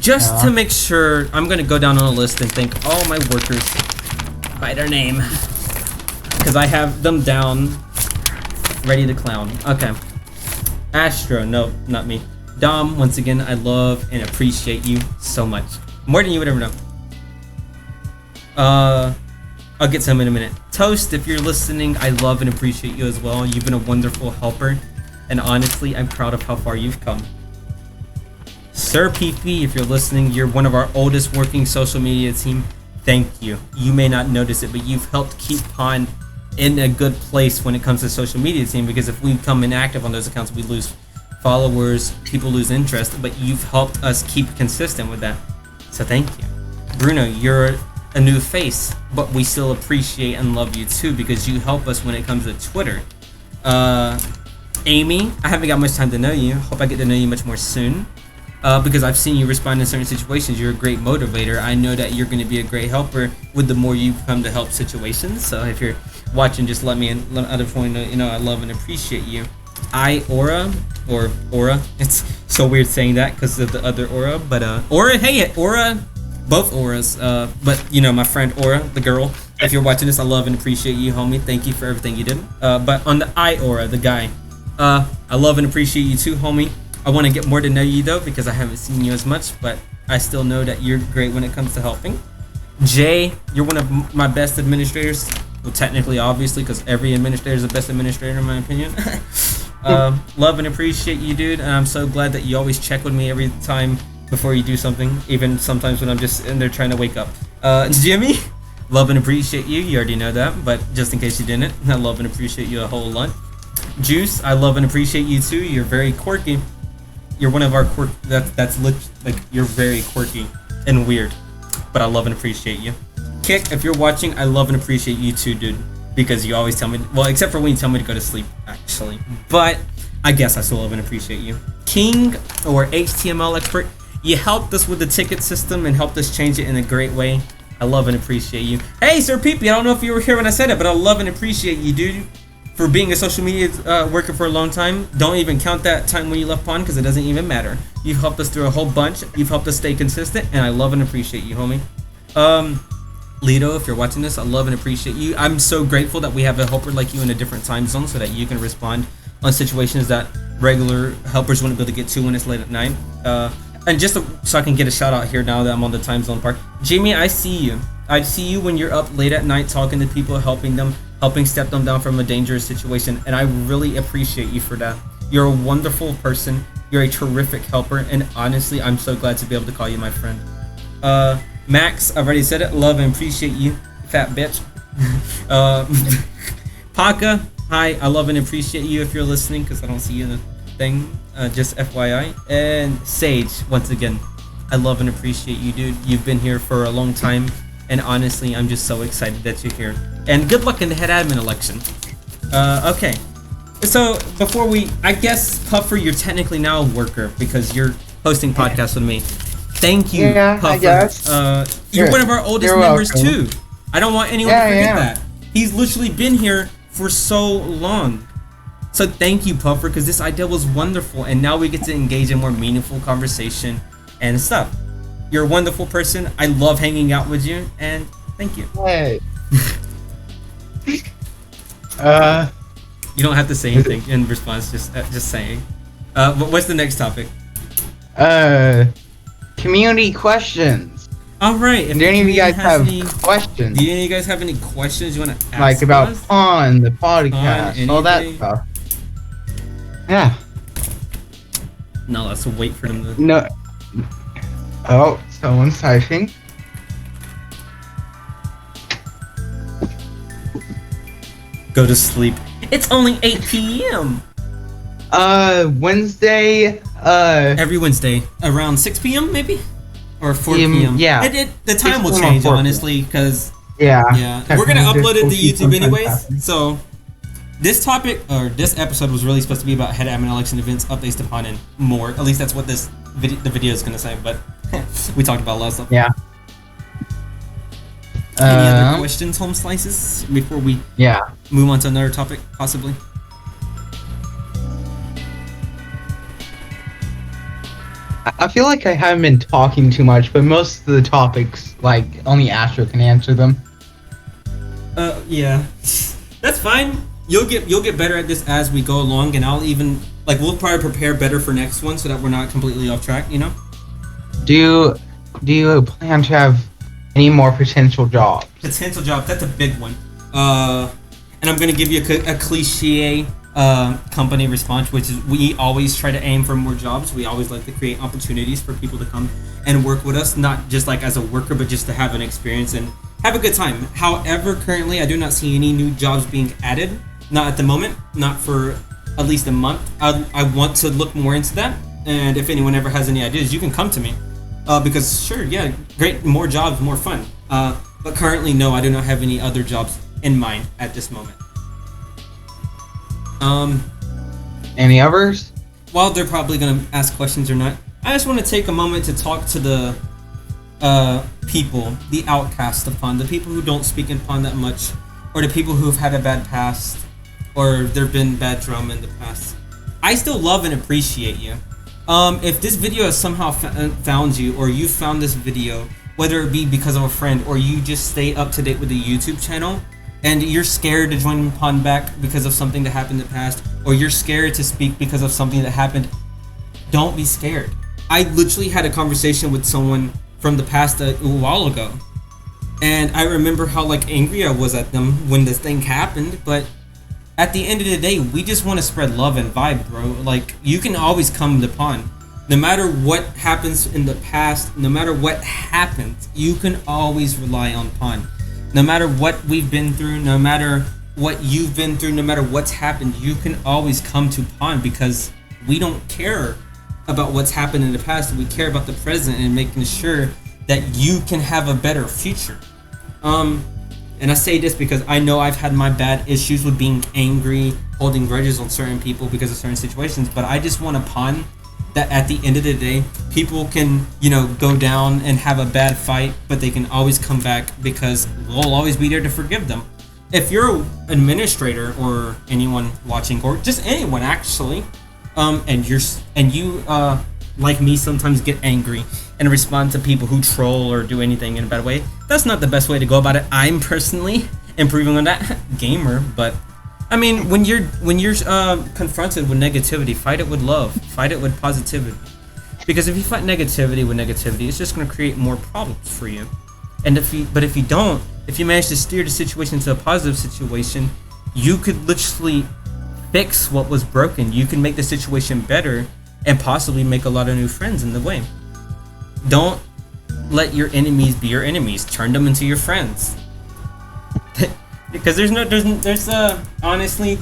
just to make sure, I'm gonna go down on a list and thank all my workers by their name, because I have them down ready to clown. Okay, Astro, no, not me. Dom, once again, I love and appreciate you so much, more than you would ever know. I'll get to him in a minute. Toast, if you're listening, I love and appreciate you as well. You've been a wonderful helper, and honestly, I'm proud of how far you've come. Sir PP, if you're listening, you're one of our oldest working social media team. Thank you. You may not notice it, but you've helped keep Pond in a good place when it comes to social media team, because if we become inactive on those accounts, we lose followers, people lose interest, but you've helped us keep consistent with that. So thank you. Bruno, you're a new face, but we still appreciate and love you too, because you help us when it comes to Twitter. Amy, I haven't got much time to know you. Hope I get to know you much more soon. Because I've seen you respond in certain situations. You're a great motivator. I know that you're going to be a great helper with the more you come to help situations. So if you're watching, just let me in. Let other point know, I love and appreciate you. Aura. It's so weird saying that because of the other Aura, but Aura. Hey, Aura. Both Auras. But my friend Aura, the girl. If you're watching this, I love and appreciate you, homie. Thank you for everything you did. But on the Aura, the guy. I love and appreciate you too, homie. I want to get more to know you though, because I haven't seen you as much, but I still know that you're great when it comes to helping. Jay, you're one of my best administrators. Well, technically, obviously, because every administrator is the best administrator in my opinion. Love and appreciate you, dude. And I'm so glad that you always check with me every time before you do something, even sometimes when I'm just in there trying to wake up. Jimmy, love and appreciate you. You already know that, but just in case you didn't, I love and appreciate you a whole lot. Juice, I love and appreciate you too. You're very quirky. You're one of our you're very quirky and weird, but I love and appreciate you. Kick, if you're watching, I love and appreciate you too, dude, because you always tell me, well, except for when you tell me to go to sleep, actually, but I guess I still love and appreciate you. King, or HTML expert, you helped us with the ticket system and helped us change it in a great way. I love and appreciate you. Hey, Sir Peepee, I don't know if you were here when I said it, but I love and appreciate you, dude. For being a social media worker for a long time. Don't even count that time when you left Pond, because it doesn't even matter. You've helped us through a whole bunch. You've helped us stay consistent, and I love and appreciate you, homie. Lido, if you're watching this, I love and appreciate you. I'm so grateful that we have a helper like you in a different time zone, so that you can respond on situations that regular helpers wouldn't be able to get to when it's late at night. And just so I can get a shout out here now that I'm on the time zone part. Jamie, I see you. I see you when you're up late at night talking to people, helping step them down from a dangerous situation, and I really appreciate you for that. You're a wonderful person. You're a terrific helper, and honestly, I'm so glad to be able to call you my friend. Max, I've already said it. Love and appreciate you, fat bitch. Paka, hi. I love and appreciate you if you're listening, because I don't see you in the thing. Just FYI. And Sage, once again, I love and appreciate you, dude. You've been here for a long time, and honestly, I'm just so excited that you're here. And good luck in the head admin election. Okay. So before I guess Puffer, you're technically now a worker because you're hosting podcasts with me. Thank you, Puffer. I guess. You're one of our oldest members too. I don't want anyone to forget that. He's literally been here for so long. So thank you, Puffer, because this idea was wonderful, and now we get to engage in more meaningful conversation and stuff. You're a wonderful person. I love hanging out with you, and thank you. Hey. You don't have to say anything in response. Just saying. What's the next topic? Community questions. All right. Do any of you guys have questions? Do any of you guys have any questions you want to ask? Like about us? Pon, the podcast, all that stuff. Yeah. No, let's wait for them to. No. Oh, someone's typing. Go to sleep. It's only 8 p.m. Wednesday. Every Wednesday around 6 p.m. maybe, or 4 p.m. Yeah. The time will change honestly, because yeah, we're gonna upload it to YouTube anyways. So this topic or this episode was really supposed to be about head admin election events, updates to Pon, and more. At least that's what the video is gonna say. But we talked about a lot of stuff. Yeah. Any other questions, Home Slices, before we move on to another topic, possibly? I feel like I haven't been talking too much, but most of the topics, like, only Astro can answer them. Yeah. That's fine. You'll get better at this as we go along, and I'll even, we'll probably prepare better for next one so that we're not completely off track, you know? Do you plan to have any more potential jobs? Potential jobs, that's a big one. And I'm gonna give you a cliche company response, which is we always try to aim for more jobs. We always like to create opportunities for people to come and work with us, not just like as a worker, but just to have an experience and have a good time. However, currently I do not see any new jobs being added. Not at the moment, not for at least a month. I want to look more into that, and if anyone ever has any ideas, you can come to me. Because sure, yeah, great, more jobs, more fun. But currently, no, I do not have any other jobs in mind at this moment. Any others? While they're probably gonna ask questions or not, I just want to take a moment to talk to the people, the outcasts of Pon, the people who don't speak in Pon that much, or the people who've had a bad past, or there've been bad drama in the past. I still love and appreciate you. If this video has somehow found you, or you found this video, whether it be because of a friend, or you just stay up to date with the YouTube channel, and you're scared to join Pon back because of something that happened in the past, or you're scared to speak because of something that happened, don't be scared. I literally had a conversation with someone from the past a while ago, and I remember how angry I was at them when this thing happened, but at the end of the day, we just want to spread love and vibe, bro. You can always come to Pon. No matter what happens in the past, no matter what happens, you can always rely on Pon. No matter what we've been through, no matter what you've been through, no matter what's happened, you can always come to Pon, because we don't care about what's happened in the past. We care about the present and making sure that you can have a better future. And I say this because I know I've had my bad issues with being angry, holding grudges on certain people because of certain situations, but I just want a Pon that at the end of the day, people can, go down and have a bad fight, but they can always come back because we'll always be there to forgive them. If you're an administrator or anyone watching, or just anyone actually, and you like me sometimes get angry and respond to people who troll or do anything in a bad way, that's not the best way to go about it. I'm personally improving on that gamer, but I mean, when you're confronted with negativity, fight it with love, fight it with positivity. Because if you fight negativity with negativity, it's just going to create more problems for you. And if you don't, if you manage to steer the situation into a positive situation, you could literally fix what was broken. You can make the situation better and possibly make a lot of new friends in the way. Don't let your enemies be your enemies. Turn them into your friends. Because there's honestly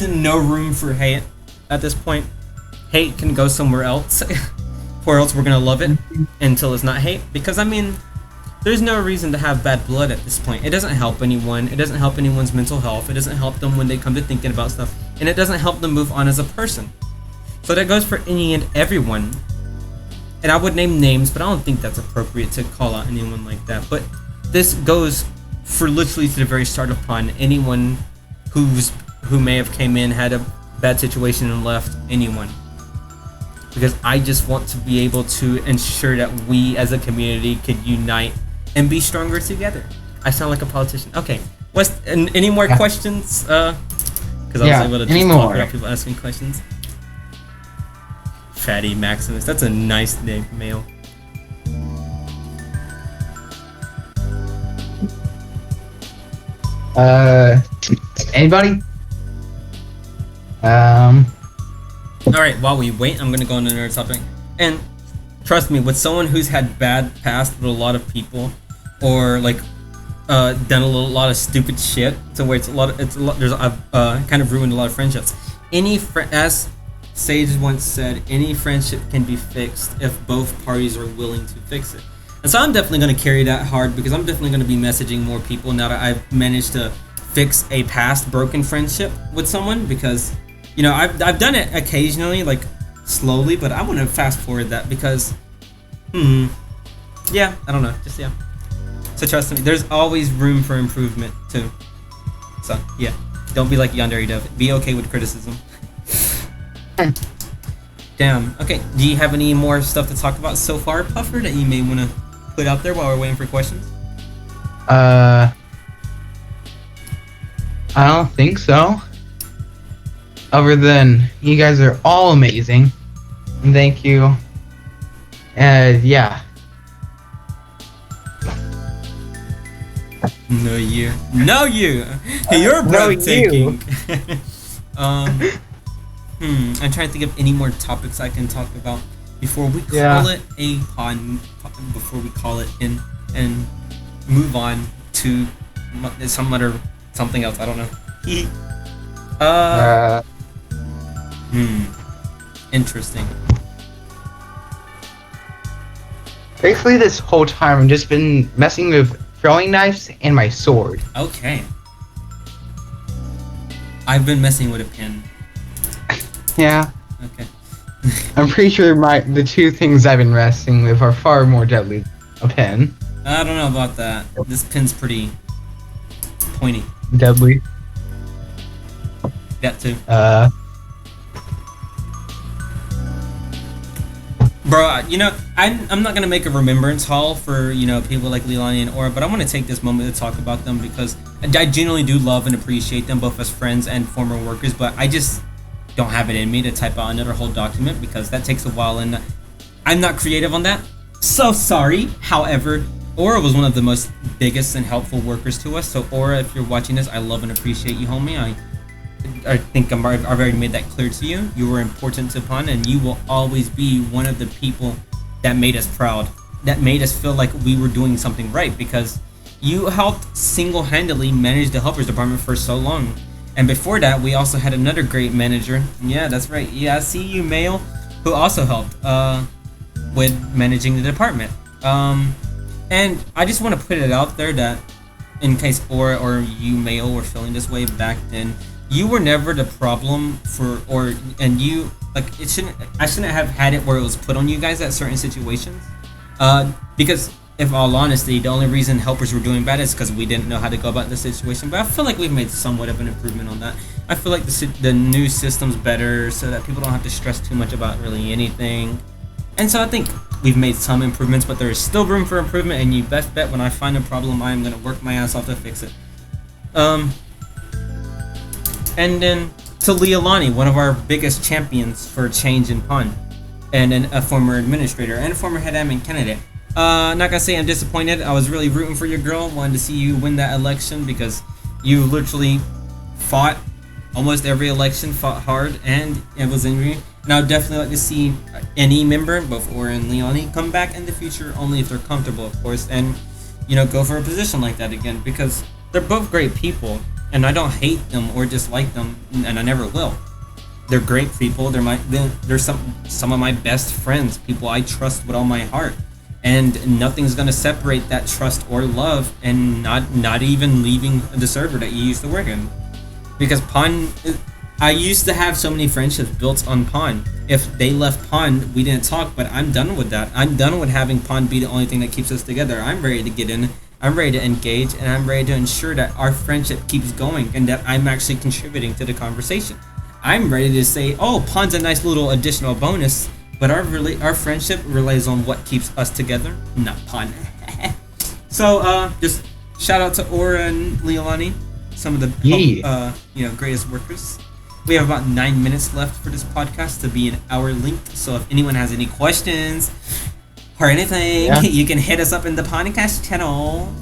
no room for hate at this point. Hate can go somewhere else, or else we're gonna love it until it's not hate. Because I mean, there's no reason to have bad blood at this point. It doesn't help anyone. It doesn't help anyone's mental health. It doesn't help them when they come to thinking about stuff, and it doesn't help them move on as a person. So that goes for any and everyone. And I would name names, but I don't think that's appropriate to call out anyone like that. But this goes for literally to the very start upon anyone who may have came in, had a bad situation and left. Anyone. Because I just want to be able to ensure that we as a community could unite and be stronger together. I sound like a politician. Okay. Any more questions? Because I was able to just talk about people asking questions. Fatty Maximus. That's a nice name, male. Anybody? Alright, while we wait, I'm gonna go on another topic. And trust me, with someone who's had bad past with a lot of people, or like done a lot of stupid shit, to where I've kind of ruined a lot of friendships. As Sage once said, any friendship can be fixed if both parties are willing to fix it. And so I'm definitely going to carry that hard, because I'm definitely going to be messaging more people now that I've managed to fix a past broken friendship with someone. Because, you know, I've done it occasionally, like slowly, but I want to fast forward that because, yeah, I don't know, just yeah. So trust me, there's always room for improvement too. So yeah, don't be like Yandere Dove. Be okay with criticism. Damn. Okay. Do you have any more stuff to talk about so far, Puffer, that you may want to put out there while we're waiting for questions? I don't think so. Other than you guys are all amazing, and thank you. And yeah. No you. You're breathtaking. I'm trying to think of any more topics I can talk about before we call it a pun. Before we call it in and move on to something else. I don't know. Interesting. Basically, this whole time I've just been messing with throwing knives and my sword. Okay. I've been messing with a pin. Yeah. Okay. I'm pretty sure the two things I've been messing with are far more deadly than a pen. I don't know about that. This pin's pretty pointy. Deadly. That too. Bro, you know, I'm not gonna make a remembrance hall for, you know, people like Leilani and Aura, but I want to take this moment to talk about them because I genuinely do love and appreciate them both as friends and former workers, but I just don't have it in me to type out another whole document because that takes a while and I'm not creative on that. So sorry. However, Aura was one of the most biggest and helpful workers to us. So Aura, if you're watching this, I love and appreciate you, homie. I think I've already made that clear to you. You were important to Pun, and you will always be one of the people that made us proud, that made us feel like we were doing something right, because you helped single-handedly manage the helpers department for so long. And before that, we also had another great manager. Yeah, that's right. Yeah, I see you, Mail, who also helped with managing the department. And I just want to put it out there that in case Aura or you, Mail, were feeling this way back then, you were never the problem I shouldn't have had it where it was put on you guys at certain situations. Because if all honesty, the only reason helpers were doing bad is because we didn't know how to go about the situation. But I feel like we've made somewhat of an improvement on that. I feel like the new system's better so that people don't have to stress too much about really anything. And so I think we've made some improvements, but there is still room for improvement, and you best bet when I find a problem, I am going to work my ass off to fix it. And then to Leilani, one of our biggest champions for change in Pun. and then a former administrator and a former head admin candidate. Not gonna say I'm disappointed. I was really rooting for your girl. Wanted to see you win that election because you literally fought almost every election, fought hard, and it was angry. And I would definitely like to see any member, both Aura and Leonie, come back in the future, only if they're comfortable, of course, and go for a position like that again, because they're both great people, and I don't hate them or dislike them, and I never will. They're great people. They're some of my best friends, people I trust with all my heart, and nothing's gonna separate that trust or love, and not even leaving the server that you used to work in. Because Pawn, I used to have so many friendships built on Pawn. If they left Pawn, we didn't talk, but I'm done with that. I'm done with having Pawn be the only thing that keeps us together. I'm ready to get in, I'm ready to engage, and I'm ready to ensure that our friendship keeps going and that I'm actually contributing to the conversation. I'm ready to say, oh, Pawn's a nice little additional bonus, but our friendship relies on what keeps us together, not Pawn. So, just shout out to Aura and Leilani, some of the greatest workers. We have about 9 minutes left for this podcast to be an hour length. So if anyone has any questions or anything, you can hit us up in the Poncast channel.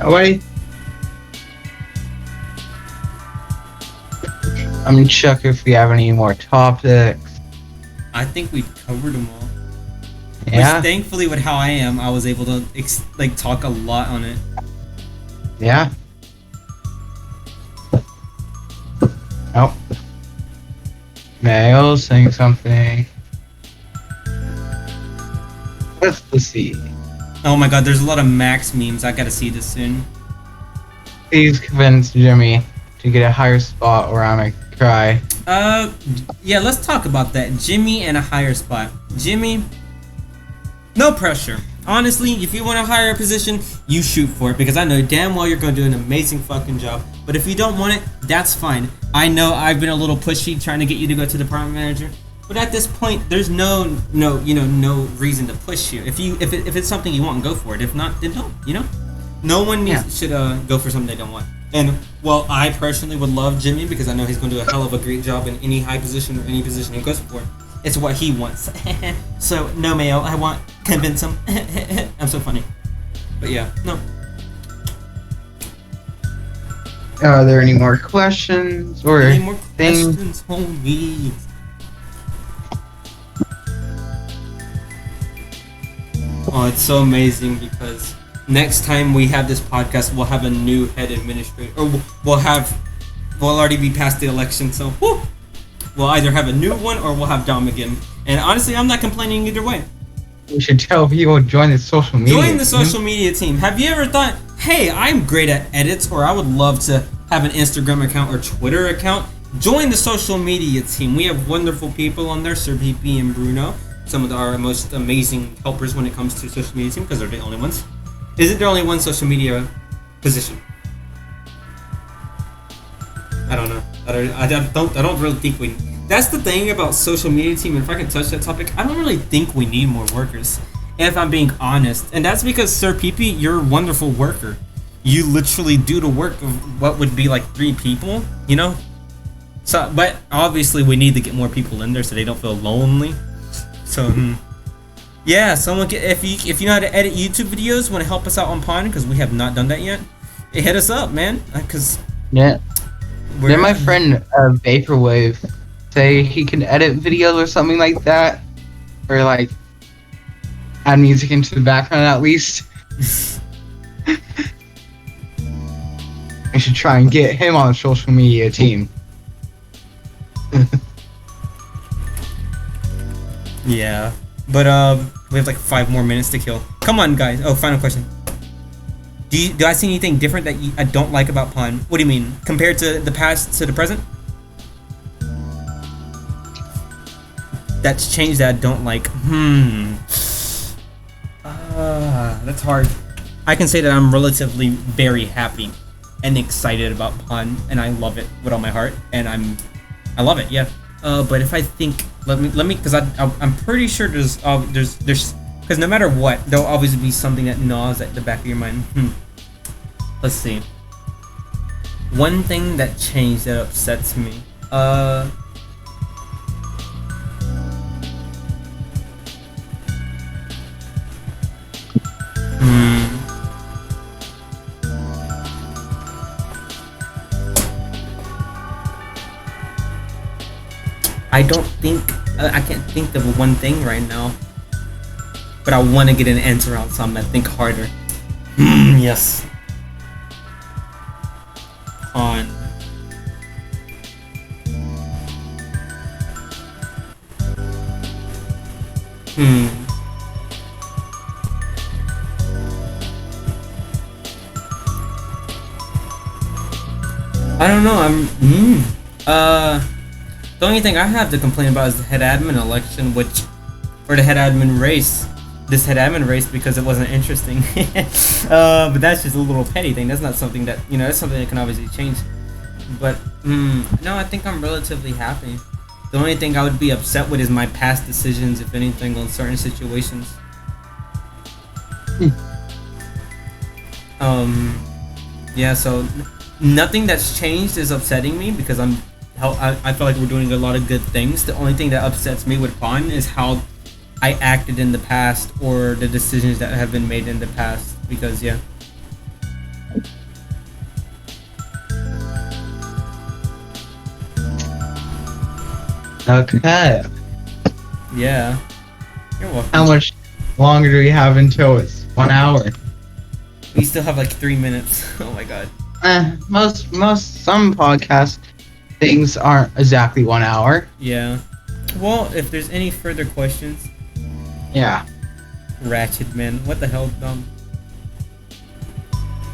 Wait. I'm gonna check if we have any more topics. I think we covered them all. Yeah. Which thankfully, with how I am, I was able to talk a lot on it. Yeah. Oh. Mail saying something. Let's see. Oh my god, there's a lot of Max memes. I gotta see this soon. Please convince Jimmy to get a higher spot or I'm gonna cry. Yeah, let's talk about that. Jimmy and a higher spot. Jimmy, no pressure. Honestly, if you want a higher position, you shoot for it, because I know damn well you're gonna do an amazing fucking job. But if you don't want it, that's fine. I know I've been a little pushy trying to get you to go to department manager, but at this point, there's no reason to push you. If it's something you want, go for it. If not, then don't. No one should go for something they don't want. And well, I personally would love Jimmy because I know he's going to do a hell of a great job in any high position or any position he goes for. It's what he wants. So no, Mayo, I want convince him. I'm so funny. But yeah, no. Are there any more questions or Any more things? questions, homie? Oh, it's so amazing because next time we have this podcast, we'll have a new head administrator, or we'll already be past the election. So, we'll either have a new one or we'll have Dom again. And honestly, I'm not complaining either way. We should tell people to join the social media. Join the social media team. Have you ever thought, hey, I'm great at edits, or I would love to have an Instagram account or Twitter account? Join the social media team. We have wonderful people on there, Sir PP and Bruno, some of our most amazing helpers when it comes to social media team, because they're the only ones. Is it there only one social media position? I don't know. I don't really think we. That's the thing about social media team. And if I can touch that topic, I don't really think we need more workers, if I'm being honest. And that's because Sir PP, you're a wonderful worker. You literally do the work of what would be like 3 people, So, but obviously we need to get more people in there so they don't feel lonely. So, yeah, someone if you know how to edit YouTube videos, want to help us out on Pawn, because we have not done that yet, hit us up, man. Because did my friend Vaporwave say he can edit videos or something like that, or like add music into the background at least? I should try and get him on the social media team. Yeah, but we have like 5 more minutes to kill. Come on, guys. Oh, final question. Do I see anything different that I don't like about Pawn? What do you mean? Compared to the past to the present? That's changed that I don't like. That's hard. I can say that I'm relatively very happy and excited about Pawn, and I love it with all my heart, and I love it, yeah. But if I think, let me, because I'm pretty sure there's Because no matter what, there'll always be something that gnaws at the back of your mind. Let's see. One thing that changed that upsets me. I don't think I can't think of one thing right now, but I want to get an answer out, so I'm gonna think harder. Yes. On. I don't know. The only thing I have to complain about is the head admin election, or the head admin race. This head admin race, because it wasn't interesting. But that's just a little petty thing. That's not something that, that's something that can obviously change. But, no, I think I'm relatively happy. The only thing I would be upset with is my past decisions, if anything, on certain situations. Yeah, so nothing that's changed is upsetting me, because I feel like we're doing a lot of good things. The only thing that upsets me with Pon is how I acted in the past, or the decisions that have been made in the past, because yeah. Okay. Yeah. You're welcome. How much longer do we have until it's 1 hour? We still have like 3 minutes. Oh my god. Some podcast things aren't exactly 1 hour. Yeah. Well, if there's any further questions. Yeah. Ratchet man, what the hell,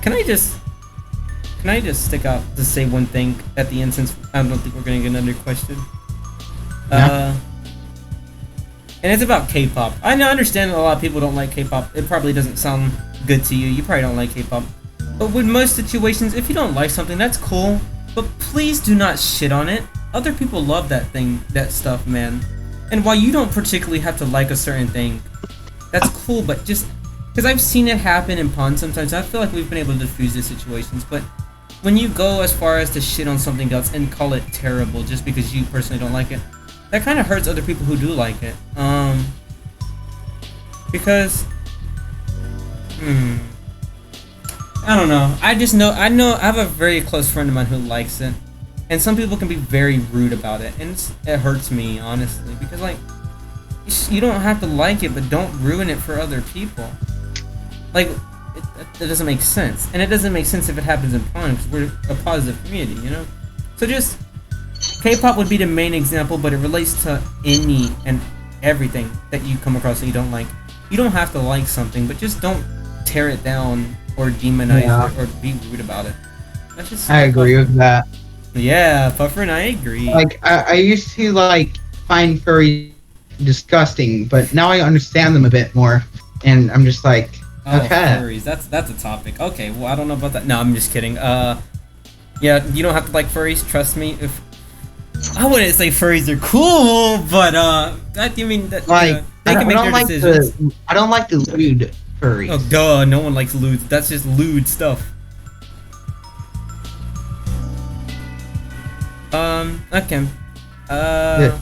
Can I just stick out to say one thing at the end, since I don't think we're gonna get another question. Yeah. And it's about K-pop. I understand that a lot of people don't like K-pop. It probably doesn't sound good to you. You probably don't like K-pop. But with most situations, if you don't like something, that's cool. But please do not shit on it. Other people love that stuff, man. And while you don't particularly have to like a certain thing, that's cool, but just... Because I've seen it happen in Pon sometimes. I feel like we've been able to diffuse these situations, but when you go as far as to shit on something else and call it terrible just because you personally don't like it, that kind of hurts other people who do like it. Because... I don't know. I have a very close friend of mine who likes it. And some people can be very rude about it, and it hurts me, honestly, because like, you don't have to like it, but don't ruin it for other people. Like, it doesn't make sense, and it doesn't make sense if it happens in Pon, because we're a positive community, So just, K-pop would be the main example, but it relates to any and everything that you come across that you don't like. You don't have to like something, but just don't tear it down or demonize it or be rude about it. That's just. I agree with that. Yeah, Puffer and I agree. Like, I used to, find furry disgusting, but now I understand them a bit more, and I'm just like, okay. Furries, that's a topic. Okay, well, I don't know about that. No, I'm just kidding. Yeah, you don't have to like furries, trust me. If I wouldn't say furries are cool, but, they can make their decisions. I don't like the lewd furries. Oh, duh, no one likes lewd. That's just lewd stuff. Okay.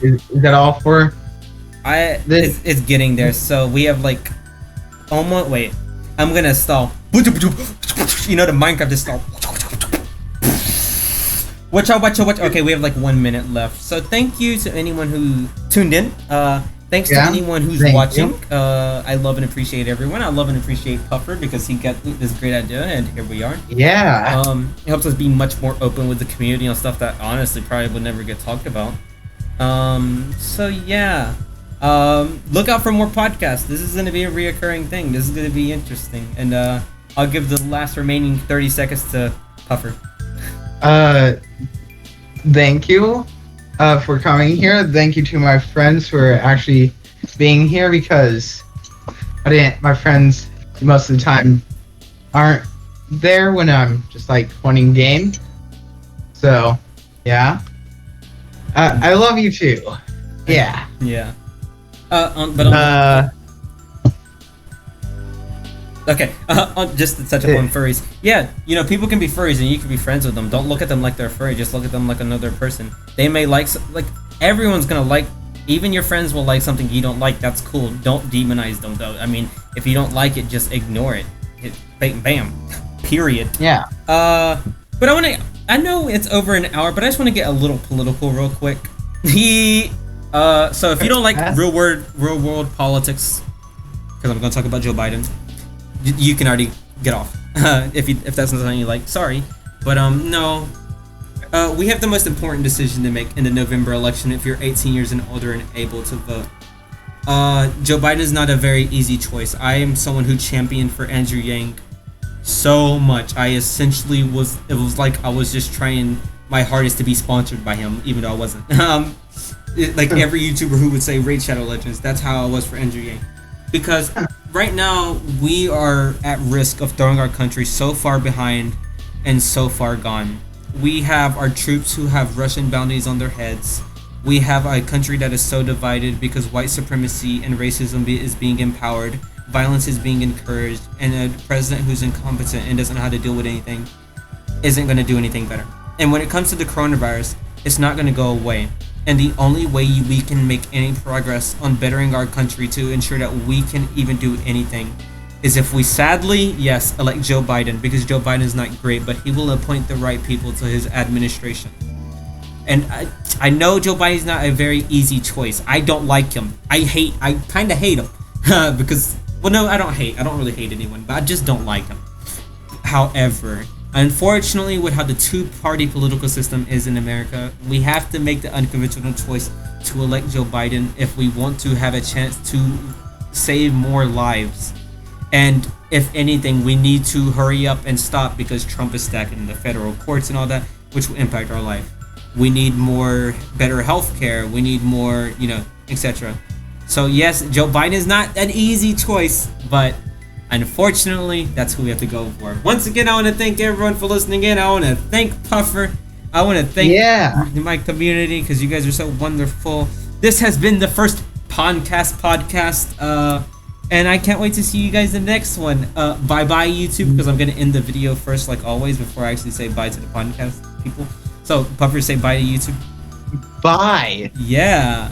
Is that all for? It's getting there. So we have almost. Wait, I'm gonna stall. The Minecraft is stall. Watch out. Okay, we have 1 minute left. So thank you to anyone who tuned in. Thanks to anyone who's watching. I love and appreciate everyone. I love and appreciate Puffer because he got this great idea, and here we are. Yeah. It helps us be much more open with the community on stuff that honestly probably would never get talked about. So yeah. Look out for more podcasts. This is going to be a reoccurring thing. This is going to be interesting. And I'll give the last remaining 30 seconds to Puffer. Thank you for coming here. Thank you to my friends for actually being here, because my friends most of the time aren't there when I'm just playing game. So yeah. I love you too. Yeah. Yeah. Okay, just to touch upon furries. Yeah, you know, people can be furries and you can be friends with them. Don't look at them like they're furry. Just look at them like another person. They may like everyone's gonna like. Even your friends will like something you don't like. That's cool. Don't demonize them though. I mean, if you don't like it, just ignore it. Bam. Period. Yeah. But I know it's over an hour, but I just want to get a little political real quick. So if you don't like real world politics, because I'm going to talk about Joe Biden, you can already get off. If that's not something you like, sorry. But no. We have the most important decision to make in the November election if you're 18 years and older and able to vote. Joe Biden is not a very easy choice. I am someone who championed for Andrew Yang so much. I essentially it was like I was just trying my hardest to be sponsored by him, even though I wasn't. Like every YouTuber who would say Raid Shadow Legends, that's how I was for Andrew Yang. Because right now we are at risk of throwing our country so far behind and so far gone. We have our troops who have Russian bounties on their heads. We have a country that is so divided because white supremacy and racism is being empowered, violence is being encouraged, and a president who's incompetent and doesn't know how to deal with anything isn't going to do anything better. And when it comes to the coronavirus, it's not going to go away. And the only way we can make any progress on bettering our country to ensure that we can even do anything is if we sadly, yes, elect Joe Biden, because Joe Biden is not great, but he will appoint the right people to his administration. And I know Joe Biden's not a very easy choice. I don't like him. I kind of hate him. Because, well, no, I don't really hate anyone, but I just don't like him. However, unfortunately, with how the two-party political system is in America, we have to make the unconventional choice to elect Joe Biden if we want to have a chance to save more lives. And if anything, we need to hurry up and stop because Trump is stacking the federal courts and all that, which will impact our life. We need better health care. We need more, etc. So yes, Joe Biden is not an easy choice, but unfortunately, that's who we have to go for. Once again, I want to thank everyone for listening in. I want to thank Puffer. I want to thank my community because you guys are so wonderful. This has been the first Poncast podcast. And I can't wait to see you guys in the next one. Bye-bye, YouTube, because I'm going to end the video first, like always, before I actually say bye to the podcast people. So, Puffer, say bye to YouTube. Bye. Yeah.